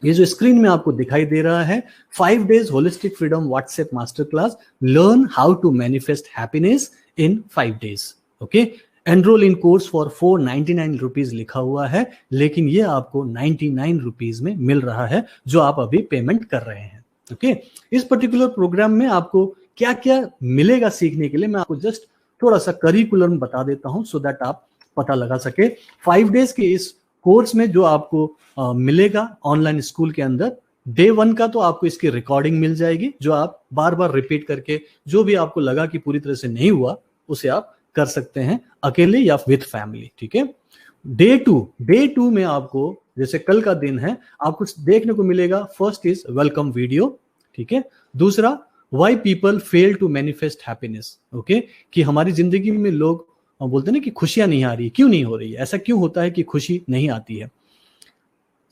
[SPEAKER 1] ये जो स्क्रीन में आपको दिखाई दे रहा है, 5 days holistic freedom WhatsApp master class, learn how to manifest happiness in 5 days. Okay, enrol in course for 499 rupees लिखा हुआ है, लेकिन ये आपको 99 रुपीज में मिल रहा है, जो आप अभी पेमेंट कर रहे हैं। ओके, इस पर्टिकुलर प्रोग्राम में आपको क्या क्या मिलेगा सीखने के लिए, मैं आपको जस्ट थोड़ा सा करिकुलम बता देता हूं, सो दैट आप पता लगा सके। 5 डेज के इस कोर्स में जो आपको मिलेगा ऑनलाइन स्कूल के अंदर, डे 1 का तो आपको इसकी रिकॉर्डिंग मिल जाएगी, जो आप बार बार रिपीट करके, जो भी आपको लगा कि पूरी तरह से नहीं हुआ उसे आप कर सकते हैं, अकेले या विथ फैमिली। ठीक है, डे 2 में आपको, जैसे कल का दिन है, आपको देखने को मिलेगा, फर्स्ट इज वेलकम वीडियो। ठीक है, दूसरा why people fail to manifest happiness. Okay, कि हमारी जिंदगी में लोग बोलते हैं ना कि खुशियां नहीं आ रही, क्यों नहीं हो रही है, ऐसा क्यों होता है कि खुशी नहीं आती है।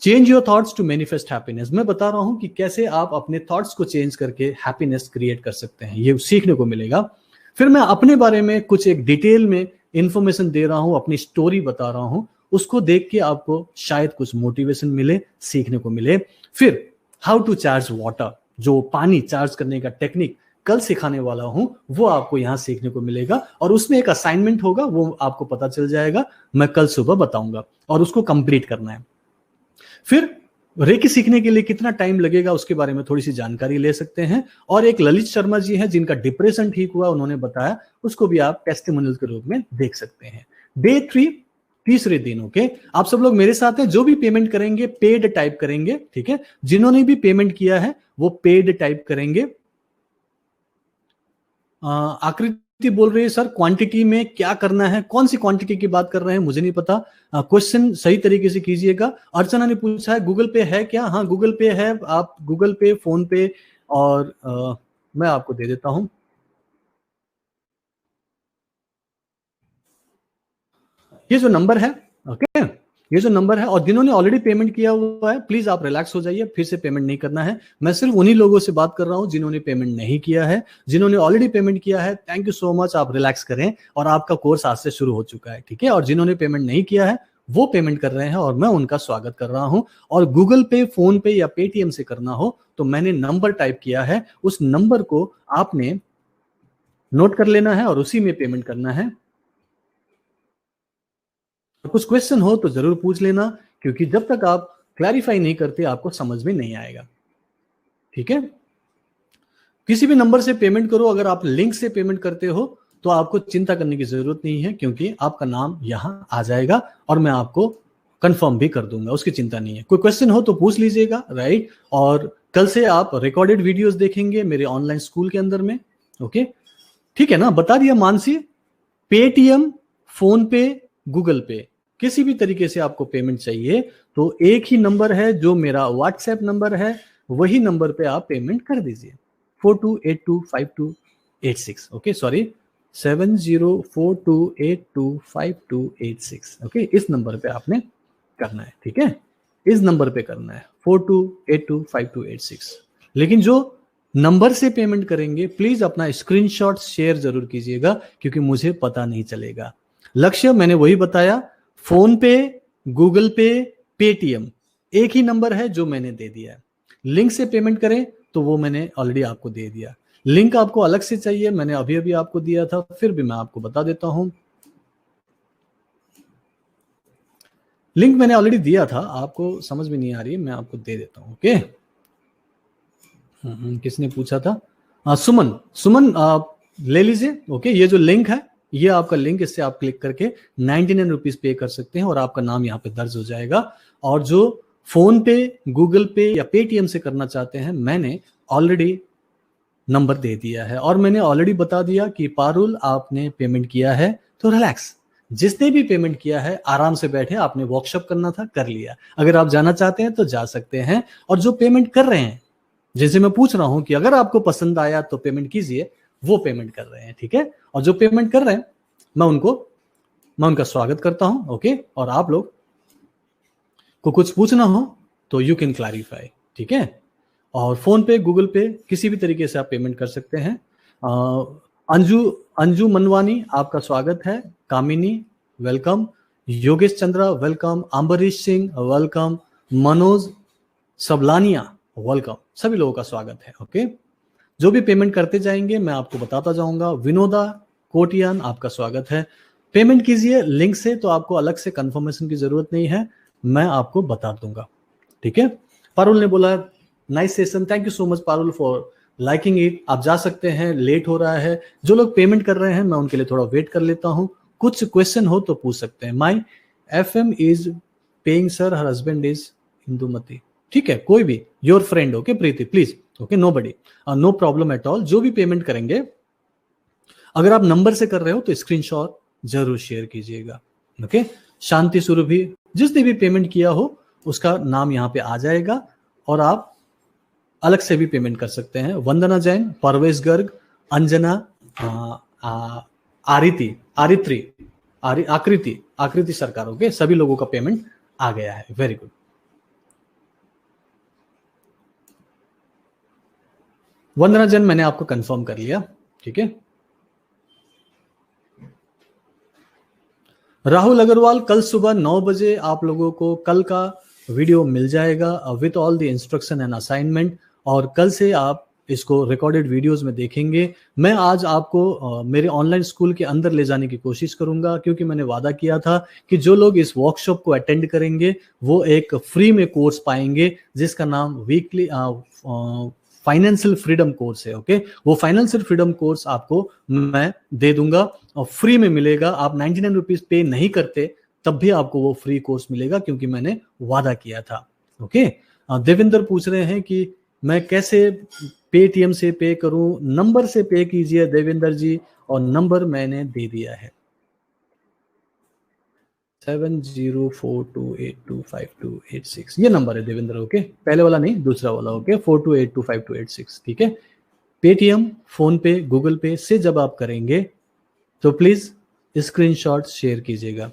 [SPEAKER 1] Change your thoughts to manifest happiness, मैं बता रहा हूं कि कैसे आप अपने थॉट्स को चेंज करके हैप्पीनेस क्रिएट कर सकते हैं, ये सीखने को मिलेगा। फिर मैं अपने बारे में कुछ एक डिटेल में इंफॉर्मेशन दे रहा हूं, अपनी स्टोरी बता रहा हूं, उसको देख के आपको शायद कुछ मोटिवेशन मिले, सीखने को मिले। फिर हाउ टू चार्ज वाटर, जो पानी चार्ज करने का टेक्निक कल सिखाने वाला हूं, वो आपको यहां सीखने को मिलेगा। और उसमें एक असाइनमेंट होगा, वो आपको पता चल जाएगा, मैं कल सुबह बताऊंगा और उसको कंप्लीट करना है। फिर रेकी सीखने के लिए कितना टाइम लगेगा उसके बारे में थोड़ी सी जानकारी ले सकते हैं। और एक ललित शर्मा जी हैं जिनका डिप्रेशन ठीक हुआ, उन्होंने बताया, उसको भी आप टेस्टिमोनियल के रूप में देख सकते हैं। डे 3, तीसरे दिन। ओके, आप सब लोग मेरे साथ हैं। जो भी पेमेंट करेंगे पेड टाइप करेंगे, ठीक है। जिन्होंने भी पेमेंट किया है वो पेड टाइप करेंगे। आकृति बोल रही है सर क्वांटिटी में क्या करना है, कौन सी क्वांटिटी की बात कर रहे हैं मुझे नहीं पता, क्वेश्चन सही तरीके से कीजिएगा। अर्चना ने पूछा है गूगल पे है क्या? हाँ गूगल पे है, आप गूगल पे, फोन पे और मैं आपको दे देता हूं। ये जो नंबर है, ओके, ये जो नंबर है, और जिन्होंने ऑलरेडी पेमेंट किया हुआ है प्लीज आप रिलैक्स हो जाइए, फिर से पेमेंट नहीं करना है। मैं सिर्फ उन्हीं लोगों से बात कर रहा हूं जिन्होंने पेमेंट नहीं किया है। जिन्होंने ऑलरेडी पेमेंट किया है थैंक यू सो मच, आप रिलैक्स करें और आपका कोर्स आज से शुरू हो चुका है, ठीक है। और जिन्होंने पेमेंट नहीं किया है वो पेमेंट कर रहे हैं और मैं उनका स्वागत कर रहा हूं। और गूगल पे, फोन पे या पेटीएम से करना हो तो मैंने नंबर टाइप किया है, उस नंबर को आपने नोट कर लेना है और उसी में पेमेंट करना है। कुछ क्वेश्चन हो तो जरूर पूछ लेना, क्योंकि जब तक आप क्लैरिफाई नहीं करते आपको समझ में नहीं आएगा, ठीक है। किसी भी नंबर से पेमेंट करो, अगर आप लिंक से पेमेंट करते हो तो आपको चिंता करने की जरूरत नहीं है, क्योंकि आपका नाम यहां आ जाएगा और मैं आपको कंफर्म भी कर दूंगा, उसकी चिंता नहीं है। कोई क्वेश्चन हो तो पूछ लीजिएगा, राइट। और कल से आप रिकॉर्डेड वीडियोस देखेंगे मेरे ऑनलाइन स्कूल के अंदर में, ओके, ठीक है ना। बता दिया मानसी, पेटीएम, फोन पे, गूगल पे, किसी भी तरीके से आपको पेमेंट चाहिए तो एक ही नंबर है जो मेरा व्हाट्सएप नंबर है, वही नंबर पे आप पेमेंट कर दीजिए, 42825286, ओके, सॉरी 7042825286, ओके। इस नंबर पे आपने करना है, ठीक है, इस नंबर पे करना है 42825286। लेकिन जो नंबर से पेमेंट करेंगे प्लीज अपना स्क्रीनशॉट शेयर जरूर कीजिएगा, क्योंकि मुझे पता नहीं चलेगा। लक्ष्य मैंने वही बताया, फोन पे, गूगल पे, पेटीएम, एक ही नंबर है जो मैंने दे दिया है। लिंक से पेमेंट करें तो वो मैंने ऑलरेडी आपको दे दिया। लिंक आपको अलग से चाहिए, मैंने अभी अभी आपको दिया था, फिर भी मैं आपको बता देता हूं। लिंक मैंने ऑलरेडी दिया था, आपको समझ में नहीं आ रही है, मैं आपको दे देता हूं, ओके। किसने पूछा था? सुमन, सुमन आप ले लीजिए, ओके। ये जो लिंक है ये आपका लिंक, इससे आप क्लिक करके 99 रुपीज पे कर सकते हैं और आपका नाम यहाँ पे दर्ज हो जाएगा। और जो फोन पे, गूगल पे या पेटीएम से करना चाहते हैं, मैंने ऑलरेडी नंबर दे दिया है और मैंने ऑलरेडी बता दिया कि पारुल आपने पेमेंट किया है तो रिलैक्स। जिसने भी पेमेंट किया है आराम से बैठे, आपने वर्कशॉप करना था कर लिया, अगर आप जाना चाहते हैं तो जा सकते हैं। और जो पेमेंट कर रहे हैं, जैसे मैं पूछ रहा हूं कि अगर आपको पसंद आया तो पेमेंट कीजिए, वो पेमेंट कर रहे हैं, ठीक है। और जो पेमेंट कर रहे हैं मैं उनका स्वागत करता हूं, ओके। और आप लोग को कुछ पूछना हो तो यू कैन क्लैरिफाई, ठीक है। और फोन पे, गूगल पे, किसी भी तरीके से आप पेमेंट कर सकते हैं। अंजू अंजू मनवानी आपका स्वागत है, Kamini welcome, Yogesh Chandra welcome, Ambrish Singh welcome, Manoj Sablania welcome, सभी लोगों का स्वागत है, ओके। जो भी पेमेंट करते जाएंगे मैं आपको बताता जाऊंगा। विनोदा कोटियान आपका स्वागत है, पेमेंट कीजिए लिंक से, तो आपको अलग से कंफर्मेशन की जरूरत नहीं है, मैं आपको बता दूंगा, ठीक है। पारुल ने बोला nice session, thank you so much Parul for liking it. आप जा सकते हैं, लेट हो रहा है। जो लोग पेमेंट कर रहे हैं मैं उनके लिए थोड़ा वेट कर लेता हूं, कुछ क्वेश्चन हो तो पूछ सकते हैं। My FM is paying sir, her husband is Indumati, ठीक है, कोई भी, your friend, okay Preeti please, okay, no buddy, no problem at all. जो भी पेमेंट करेंगे, अगर आप नंबर से कर रहे हो तो स्क्रीनशॉट जरूर शेयर कीजिएगा, ओके। शांति सुरभि, जिसने भी पेमेंट किया हो उसका नाम यहाँ पे आ जाएगा और आप अलग से भी पेमेंट कर सकते हैं। वंदना जैन, परवेश गर्ग, अंजना, आकृति सरकार, ओके, सभी लोगों का पेमेंट आ गया है, वेरी गुड। वंदना जैन मैंने आपको कंफर्म कर लिया, ठीक है। राहुल अग्रवाल, कल सुबह 9 बजे आप लोगों को कल का वीडियो मिल जाएगा with all the instruction and assignment, और कल से आप इसको रिकॉर्डेड वीडियोस में देखेंगे। मैं आज आपको मेरे ऑनलाइन स्कूल के अंदर ले जाने की कोशिश करूंगा, क्योंकि मैंने वादा किया था कि जो लोग इस वर्कशॉप को अटेंड करेंगे वो एक फ्री में कोर्स पाएंगे, जिसका नाम वीकली फाइनेंशियल फ्रीडम कोर्स है। ओके, वो फाइनेंशियल फ्रीडम कोर्स आपको मैं दे दूंगा और फ्री में मिलेगा। आप 99 रुपीज पे नहीं करते तब भी आपको वो फ्री कोर्स मिलेगा, क्योंकि मैंने वादा किया था। ओके, देविंदर पूछ रहे हैं कि मैं कैसे पेटीएम से पे करूं। नंबर से पे कीजिए देविंदर जी, और नंबर मैंने दे दिया है 7042825286। ये नंबर है देवेंद्र। ओके, पहले वाला नहीं, दूसरा वाला। ओके, 42825286। ठीक है, पेटीएम, फोन पे, गूगल पे से जब आप करेंगे तो प्लीज स्क्रीनशॉट शेयर कीजिएगा।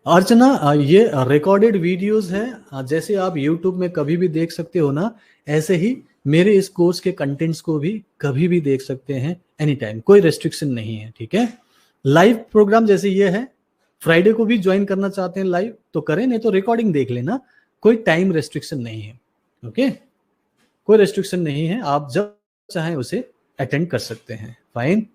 [SPEAKER 1] अर्चना, ये रिकॉर्डेड वीडियोस है, जैसे आप यूट्यूब में कभी भी देख सकते हो ना, ऐसे ही मेरे इस कोर्स के कंटेंट्स को भी कभी भी देख सकते हैं, एनी टाइम, कोई रेस्ट्रिक्शन नहीं है। ठीक है, लाइव प्रोग्राम जैसे ये है, फ्राइडे को भी ज्वाइन करना चाहते हैं लाइव तो करें, नहीं तो रिकॉर्डिंग देख लेना, कोई टाइम रेस्ट्रिक्शन नहीं है। ओके, कोई रेस्ट्रिक्शन नहीं है, आप जब चाहें उसे अटेंड कर सकते हैं। फाइन।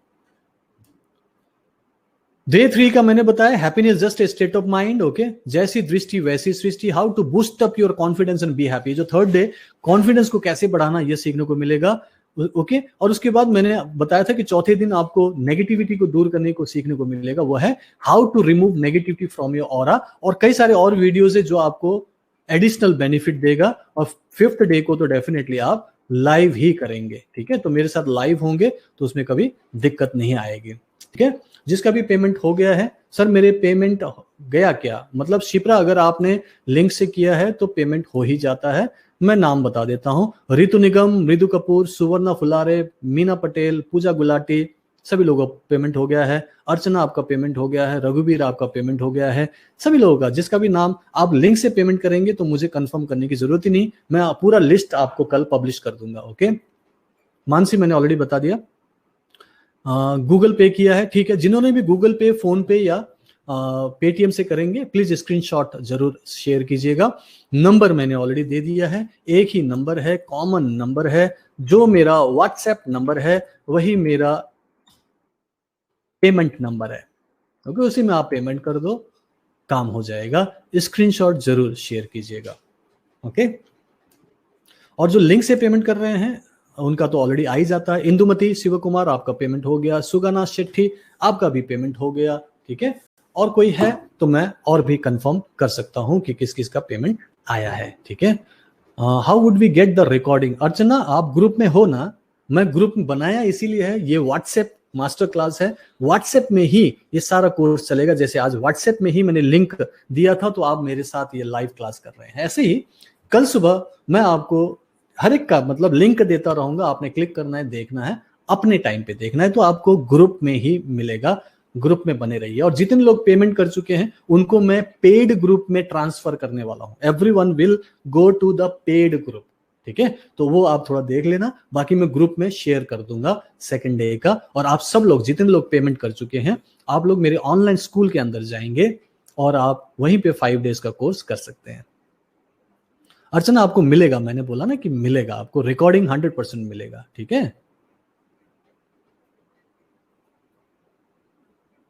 [SPEAKER 1] डे 3 का मैंने बताया, happiness just a state of mind. Okay, जैसी दृष्टि वैसी सृष्टि, how to boost up your confidence and be happy. जो थर्ड डे, कॉन्फिडेंस को कैसे बढ़ाना, ये सीखने को मिलेगा। ओके, और उसके बाद मैंने बताया था कि चौथे दिन आपको नेगेटिविटी को दूर करने को सीखने को मिलेगा, वो है how to remove negativity from your aura. और कई सारे और वीडियोज है जो आपको एडिशनल बेनिफिट देगा। और फिफ्थ डे को तो डेफिनेटली आप लाइव ही करेंगे। ठीक है, तो मेरे साथ लाइव होंगे तो उसमें कभी दिक्कत नहीं आएगी। ठीक है, जिसका भी पेमेंट हो गया है, सर मेरे पेमेंट गया क्या, मतलब शिप्रा अगर आपने लिंक से किया है तो पेमेंट हो ही जाता है। मैं नाम बता देता हूं, रितु निगम, मृदु कपूर, सुवर्णा फुलारे, मीना पटेल, पूजा गुलाटी, सभी लोगों का पेमेंट हो गया है। अर्चना आपका पेमेंट हो गया है, रघुवीर आपका पेमेंट हो गया है, सभी लोगों का। जिसका भी नाम आप लिंक से पेमेंट करेंगे तो मुझे कंफर्म करने की जरूरत ही नहीं, मैं पूरा लिस्ट आपको कल पब्लिश कर दूंगा। ओके, मानसी मैंने ऑलरेडी बता दिया। गूगल पे किया है, ठीक है। जिन्होंने भी गूगल पे, फोन पे या पेटीएम से करेंगे प्लीज स्क्रीनशॉट जरूर शेयर कीजिएगा। नंबर मैंने ऑलरेडी दे दिया है, एक ही नंबर है, कॉमन नंबर है, जो मेरा व्हाट्सएप नंबर है वही मेरा पेमेंट नंबर है। ओके, उसी में आप पेमेंट कर दो, काम हो जाएगा। स्क्रीनशॉट जरूर शेयर कीजिएगा। ओके, और जो लिंक से पेमेंट कर रहे हैं उनका तो ऑलरेडी आ ही जाता है। इंदुमती शिव कुमार आपका पेमेंट हो गया, सुगाना शेट्टी आपका भी पेमेंट हो गया। ठीक है, और कोई है तो मैं और भी कंफर्म कर सकता हूं कि किस किस का पेमेंट आया है। ठीक है, how would we get the recording. Archana, आप ग्रुप में हो ना, मैं ग्रुप बनाया इसीलिए है, ये व्हाट्सएप मास्टर क्लास है, व्हाट्सएप में ही ये सारा कोर्स चलेगा। जैसे आज व्हाट्सएप में ही मैंने लिंक दिया था तो आप मेरे साथ ये लाइव क्लास कर रहे हैं, ऐसे ही कल सुबह मैं आपको हर एक का मतलब लिंक देता रहूंगा। आपने क्लिक करना है, देखना है, अपने टाइम पे देखना है, तो आपको ग्रुप में ही मिलेगा। ग्रुप में बने रहिए। और जितने लोग पेमेंट कर चुके हैं उनको मैं पेड ग्रुप में ट्रांसफर करने वाला हूं। Everyone will go to the paid group. ठीक है, तो वो आप थोड़ा देख लेना, बाकी मैं ग्रुप में शेयर कर दूंगा सेकंड डे का। और आप सब लोग जितने लोग पेमेंट कर चुके हैं, आप लोग मेरे ऑनलाइन स्कूल के अंदर जाएंगे और आप वहीं पे 5 डेज का कोर्स कर सकते हैं। अर्चना, आपको मिलेगा, मैंने बोला ना कि मिलेगा, आपको रिकॉर्डिंग 100% मिलेगा। ठीक है,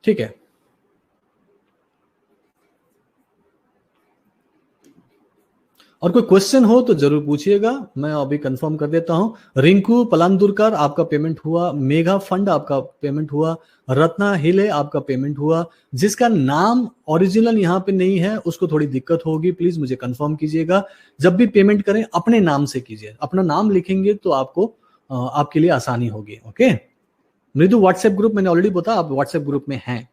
[SPEAKER 1] ठीक है। और कोई क्वेश्चन हो तो जरूर पूछिएगा, मैं अभी कंफर्म कर देता हूं। रिंकू पलांदुरकर आपका पेमेंट हुआ, मेघा फंड आपका पेमेंट हुआ, रत्ना हिले आपका पेमेंट हुआ। जिसका नाम ओरिजिनल यहाँ पे नहीं है उसको थोड़ी दिक्कत होगी, प्लीज मुझे कंफर्म कीजिएगा। जब भी पेमेंट करें अपने नाम से कीजिए, अपना नाम लिखेंगे तो आपको आपके लिए आसानी होगी। ओके, मृदु व्हाट्सएप ग्रुप मैंने ऑलरेडी बताया, आप व्हाट्सएप ग्रुप में हैं।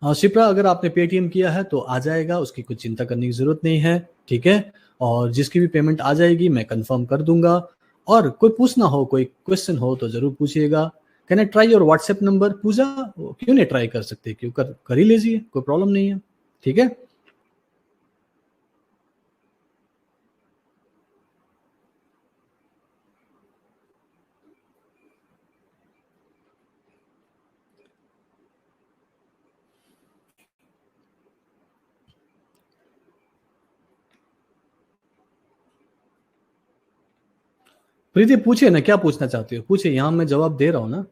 [SPEAKER 1] शिप्रा, अगर आपने पेटीएम किया है तो आ जाएगा, उसकी कुछ चिंता करने की जरूरत नहीं है। ठीक है, और जिसकी भी पेमेंट आ जाएगी मैं कंफर्म कर दूंगा। और कोई पूछना हो, कोई क्वेश्चन हो तो जरूर पूछिएगा। Can I try your WhatsApp number. Pooja, क्यों नहीं ट्राई कर सकते, क्यों कर ही लीजिए, कोई प्रॉब्लम नहीं है। ठीक है, प्रीति पूछिए ना, क्या पूछना चाहते हो पूछिए, यहां मैं जवाब दे रहा हूं ना।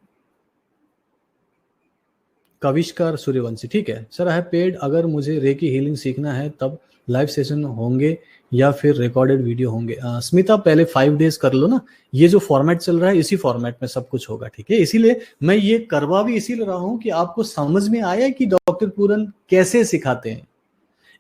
[SPEAKER 1] कविष्कार सूर्यवंशी, ठीक है सर, आई हैव पेड, अगर मुझे रेकी हीलिंग सीखना है तब लाइव सेशन होंगे या फिर रिकॉर्डेड वीडियो होंगे? स्मिता पहले 5 डेज कर लो ना, ये जो फॉर्मेट चल रहा है इसी फॉर्मेट में सब कुछ होगा, ठीक है। इसीलिए मैं ये करवा भी इसीलिए रहा हूं कि आपको समझ में आया कि डॉक्टर पूरन कैसे सिखाते हैं।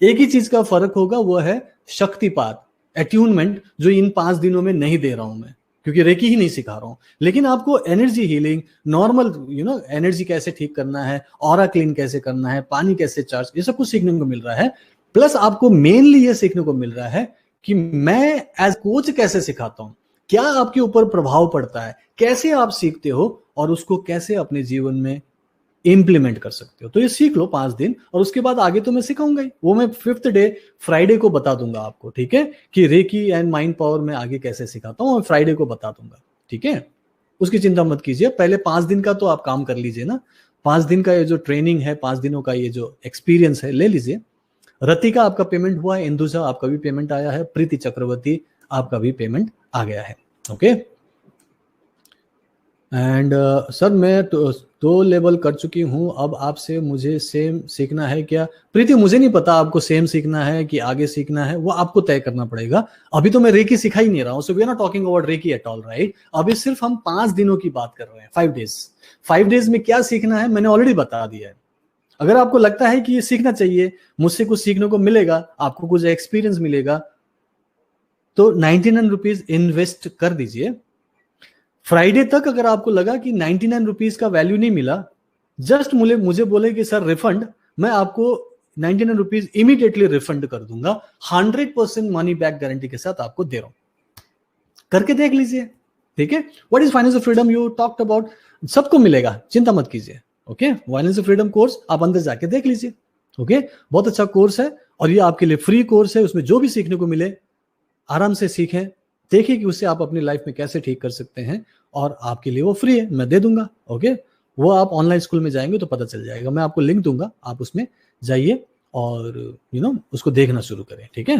[SPEAKER 1] एक ही चीज का फर्क होगा, वो है शक्तिपात, अट्यूनमेंट, जो इन 5 दिनों में नहीं दे रहा हूं मैं, क्योंकि रेकी ही नहीं सिखा रहा हूं। लेकिन आपको एनर्जी हीलिंग, नॉर्मल एनर्जी कैसे ठीक करना है, ऑरा क्लीन कैसे करना है, पानी कैसे चार्ज, ये सब कुछ सीखने को मिल रहा है। प्लस आपको मेनली ये सीखने को मिल रहा है कि मैं एज कोच कैसे सिखाता हूं, क्या आपके ऊपर प्रभाव पड़ता है, कैसे आप सीखते हो और उसको कैसे अपने जीवन में इंप्लीमेंट कर सकते हो। तो ये सीख लो 5 दिन, और उसके बाद आगे तो मैं सिखाऊंगा ही, वो मैं 5th डे फ्राइडे को बता दूंगा आपको, ठीक है, कि रेकी एंड माइंड पावर में आगे कैसे सिखाता हूं, और फ्राइडे को बता दूंगा, ठीक है। उसकी चिंता मत कीजिए, पहले 5 दिन का तो आप काम कर लीजिए ना। 5 दिन का ये जो ट्रेनिंग है, 5 दिनों का ये जो एक्सपीरियंस है, ले लीजिए। रतिका आपका पेमेंट हुआ है, इंदुजा आपका भी पेमेंट आया है, प्रीति चक्रवर्ती आपका भी पेमेंट आ गया है, ओके। एंड सर मैं 2 लेवल कर चुकी हूं, अब आपसे मुझे सेम सीखना है क्या? प्रीति मुझे नहीं पता आपको सेम सीखना है कि आगे सीखना है, वो आपको तय करना पड़ेगा। अभी तो मैं रेकी सिखा ही नहीं रहा हूं, so we are not talking about reiki at all, right. अभी सिर्फ हम 5 दिनों की बात कर रहे हैं, 5 डेज। 5 डेज में क्या सीखना है मैंने ऑलरेडी बता दिया है। अगर आपको लगता है कि ये सीखना चाहिए, मुझसे कुछ सीखने को मिलेगा, आपको कुछ एक्सपीरियंस मिलेगा, तो 99 रुपीज इन्वेस्ट कर दीजिए। फ्राइडे तक अगर आपको लगा कि 99 रुपीज का वैल्यू नहीं मिला, जस्ट मुझे बोले कि सर रिफंड, मैं आपको 99 रुपीज इमीडिएटली रिफंड कर दूंगा, 100% मनी बैक गारंटी के साथ आपको दे रहा हूं। करके देख लीजिए, ठीक है। What is financial freedom you talked about, सबको मिलेगा, चिंता मत कीजिए, ओके। फाइनेंशियल फ्रीडम कोर्स आप अंदर जाके देख लीजिए, ओके। बहुत अच्छा कोर्स है और ये आपके लिए फ्री कोर्स है, उसमें जो भी सीखने को मिले आराम से सीखें, देखिए कि उससे आप अपनी लाइफ में कैसे ठीक कर सकते हैं, और आपके लिए वो फ्री है, मैं दे दूंगा, ओके। वो आप ऑनलाइन स्कूल में जाएंगे तो पता चल जाएगा, मैं आपको लिंक दूंगा, आप उसमें जाइए और उसको देखना शुरू करें, ठीक है।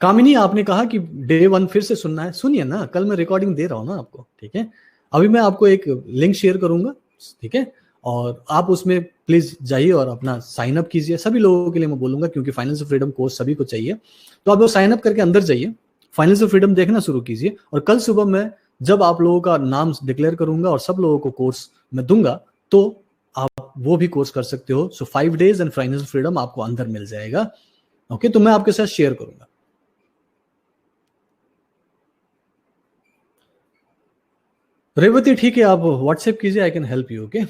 [SPEAKER 1] कामिनी आपने कहा कि डे 1 फिर से सुनना है, सुनिए ना, कल मैं रिकॉर्डिंग दे रहा हूं ना आपको, ठीक है। अभी मैं आपको एक लिंक शेयर करूंगा, ठीक है, और आप उसमें प्लीज जाइए और अपना साइन अप कीजिए। सभी लोगों के लिए मैं बोलूंगा, क्योंकि फाइनेंशियल फ्रीडम कोर्स सभी को चाहिए, तो आप वो साइन अप करके अंदर जाइए, फाइनेंशियल फ्रीडम देखना शुरू कीजिए, और कल सुबह मैं जब आप लोगों का नाम डिक्लेयर करूंगा और सब लोगों को कोर्स मैं दूंगा, तो आप वो भी कोर्स कर सकते हो। सो 5 डेज एंड फाइनेंशियल फ्रीडम आपको अंदर मिल जाएगा, ओके। तो मैं आपके साथ शेयर करूंगा। रेवती ठीक है, आप व्हाट्सएप कीजिए, I can help you, okay.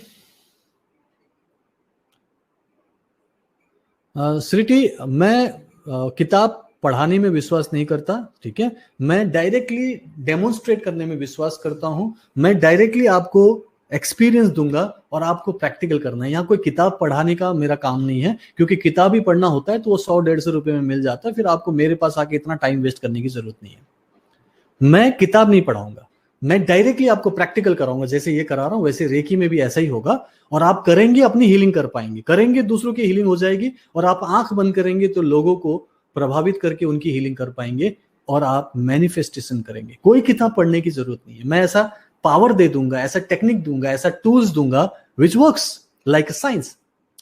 [SPEAKER 1] Shreeti, मैं किताब पढ़ाने में विश्वास नहीं करता, ठीक है। मैं डायरेक्टली डेमोन्स्ट्रेट करने में विश्वास करता हूं। मैं डायरेक्टली आपको एक्सपीरियंस दूंगा और आपको प्रैक्टिकल करना है। यहाँ कोई किताब पढ़ाने का मेरा काम नहीं है, क्योंकि किताब ही पढ़ना होता है तो वो 100-150 रुपए में मिल जाता है, फिर आपको मेरे पास आके इतना टाइम वेस्ट करने की जरूरत नहीं है। मैं किताब नहीं पढ़ाऊंगा, मैं डायरेक्टली आपको प्रैक्टिकल कराऊंगा, जैसे ये करा रहा हूं वैसे रेकी में भी ऐसा ही होगा, और आप करेंगे अपनी हीलिंग कर पाएंगे, करेंगे दूसरों की हीलिंग हो जाएगी, और आप आंख बंद करेंगे तो लोगों को प्रभावित करके उनकी हीलिंग कर पाएंगे, और आप मैनिफेस्टेशन करेंगे। कोई किताब पढ़ने की जरूरत नहीं है, मैं ऐसा पावर दे दूंगा, ऐसा टेक्निक दूंगा, ऐसा टूल्स दूंगा विच वर्क्स लाइक साइंस,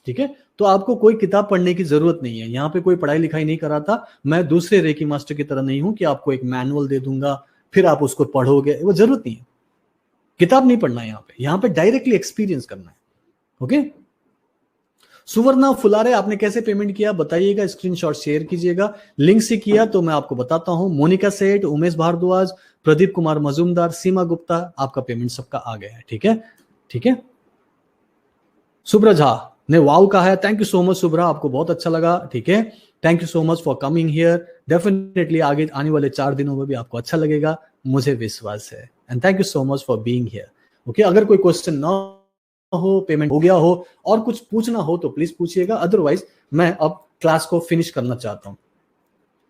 [SPEAKER 1] ठीक है। तो आपको कोई किताब पढ़ने की जरूरत नहीं है, यहाँ पे कोई पढ़ाई लिखाई नहीं कराता। मैं दूसरे रेकी मास्टर की तरह नहीं हूं कि आपको एक मैनुअल दे दूंगा फिर आप उसको पढ़ोगे, वो जरूरत नहीं है। किताब नहीं पढ़ना है यहाँ पे डायरेक्टली एक्सपीरियंस करना है, ओके। सुवर्णा फुलारे, आपने कैसे पेमेंट किया बताइएगा, स्क्रीनशॉट शेयर कीजिएगा। लिंक से किया तो मैं आपको बताता हूं। मोनिका सेठ, उमेश भारद्वाज, प्रदीप कुमार मजूमदार, सीमा गुप्ता, आपका पेमेंट सबका आ गया है, ठीक है, ठीक है। सुब्रा झा ने वाव कहा है, thank you so much Subra, आपको बहुत अच्छा लगा, ठीक है। Thank you so much for coming here, definitely आगे आने वाले 4 दिनों में भी आपको अच्छा लगेगा, मुझे विश्वास है। And thank you so much for being here, okay. अगर कोई क्वेश्चन ना हो, पेमेंट हो गया हो और कुछ पूछना हो तो प्लीज पूछिएगा, अदरवाइज मैं अब क्लास को फिनिश करना चाहता हूं।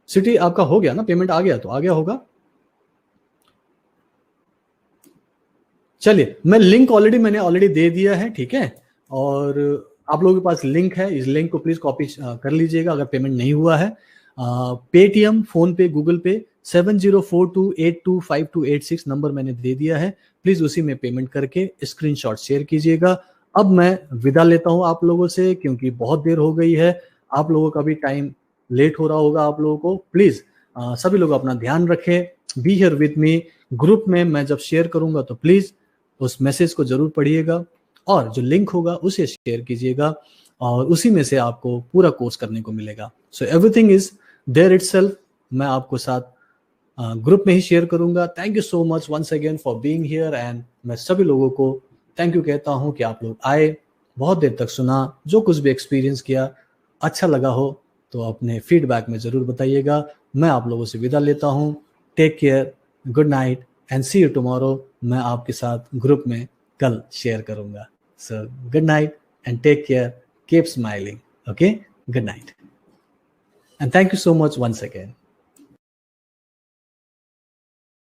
[SPEAKER 1] सिटी आपका हो गया ना, पेमेंट आ गया तो आ गया होगा। चलिए, मैं लिंक मैंने ऑलरेडी दे दिया है, ठीक है। और आप लोगों के पास लिंक है, इस लिंक को प्लीज कॉपी कर लीजिएगा अगर पेमेंट नहीं हुआ है। पेटीएम, फोन पे, गूगल पे 7042825286 नंबर मैंने दे दिया है, प्लीज उसी में पेमेंट करके स्क्रीनशॉट शेयर कीजिएगा। अब मैं विदा लेता हूं आप लोगों से, क्योंकि बहुत देर हो गई है, आप लोगों का भी टाइम लेट हो रहा होगा आप लोगों को। प्लीज सभी लोग अपना ध्यान रखें, be here with me. Group में मैं जब शेयर करूंगा तो प्लीज उस मैसेज को जरूर पढ़िएगा और जो लिंक होगा उसे शेयर कीजिएगा, और उसी में से आपको पूरा कोर्स करने को मिलेगा। So everything is there itself. मैं आपको साथ ग्रुप में ही शेयर करूंगा। Thank you so much once again for being here, and मैं सभी लोगों को थैंक यू कहता हूं कि आप लोग आए, बहुत देर तक सुना, जो कुछ भी एक्सपीरियंस किया अच्छा लगा हो तो अपने फीडबैक में जरूर बताइएगा। मैं आप लोगों से विदा लेता हूं। Take care, good night and see you tomorrow. मैं आपके साथ ग्रुप में कल शेयर करूंगा। So good night and take care, keep smiling. Okay, good night and thank you so much once again.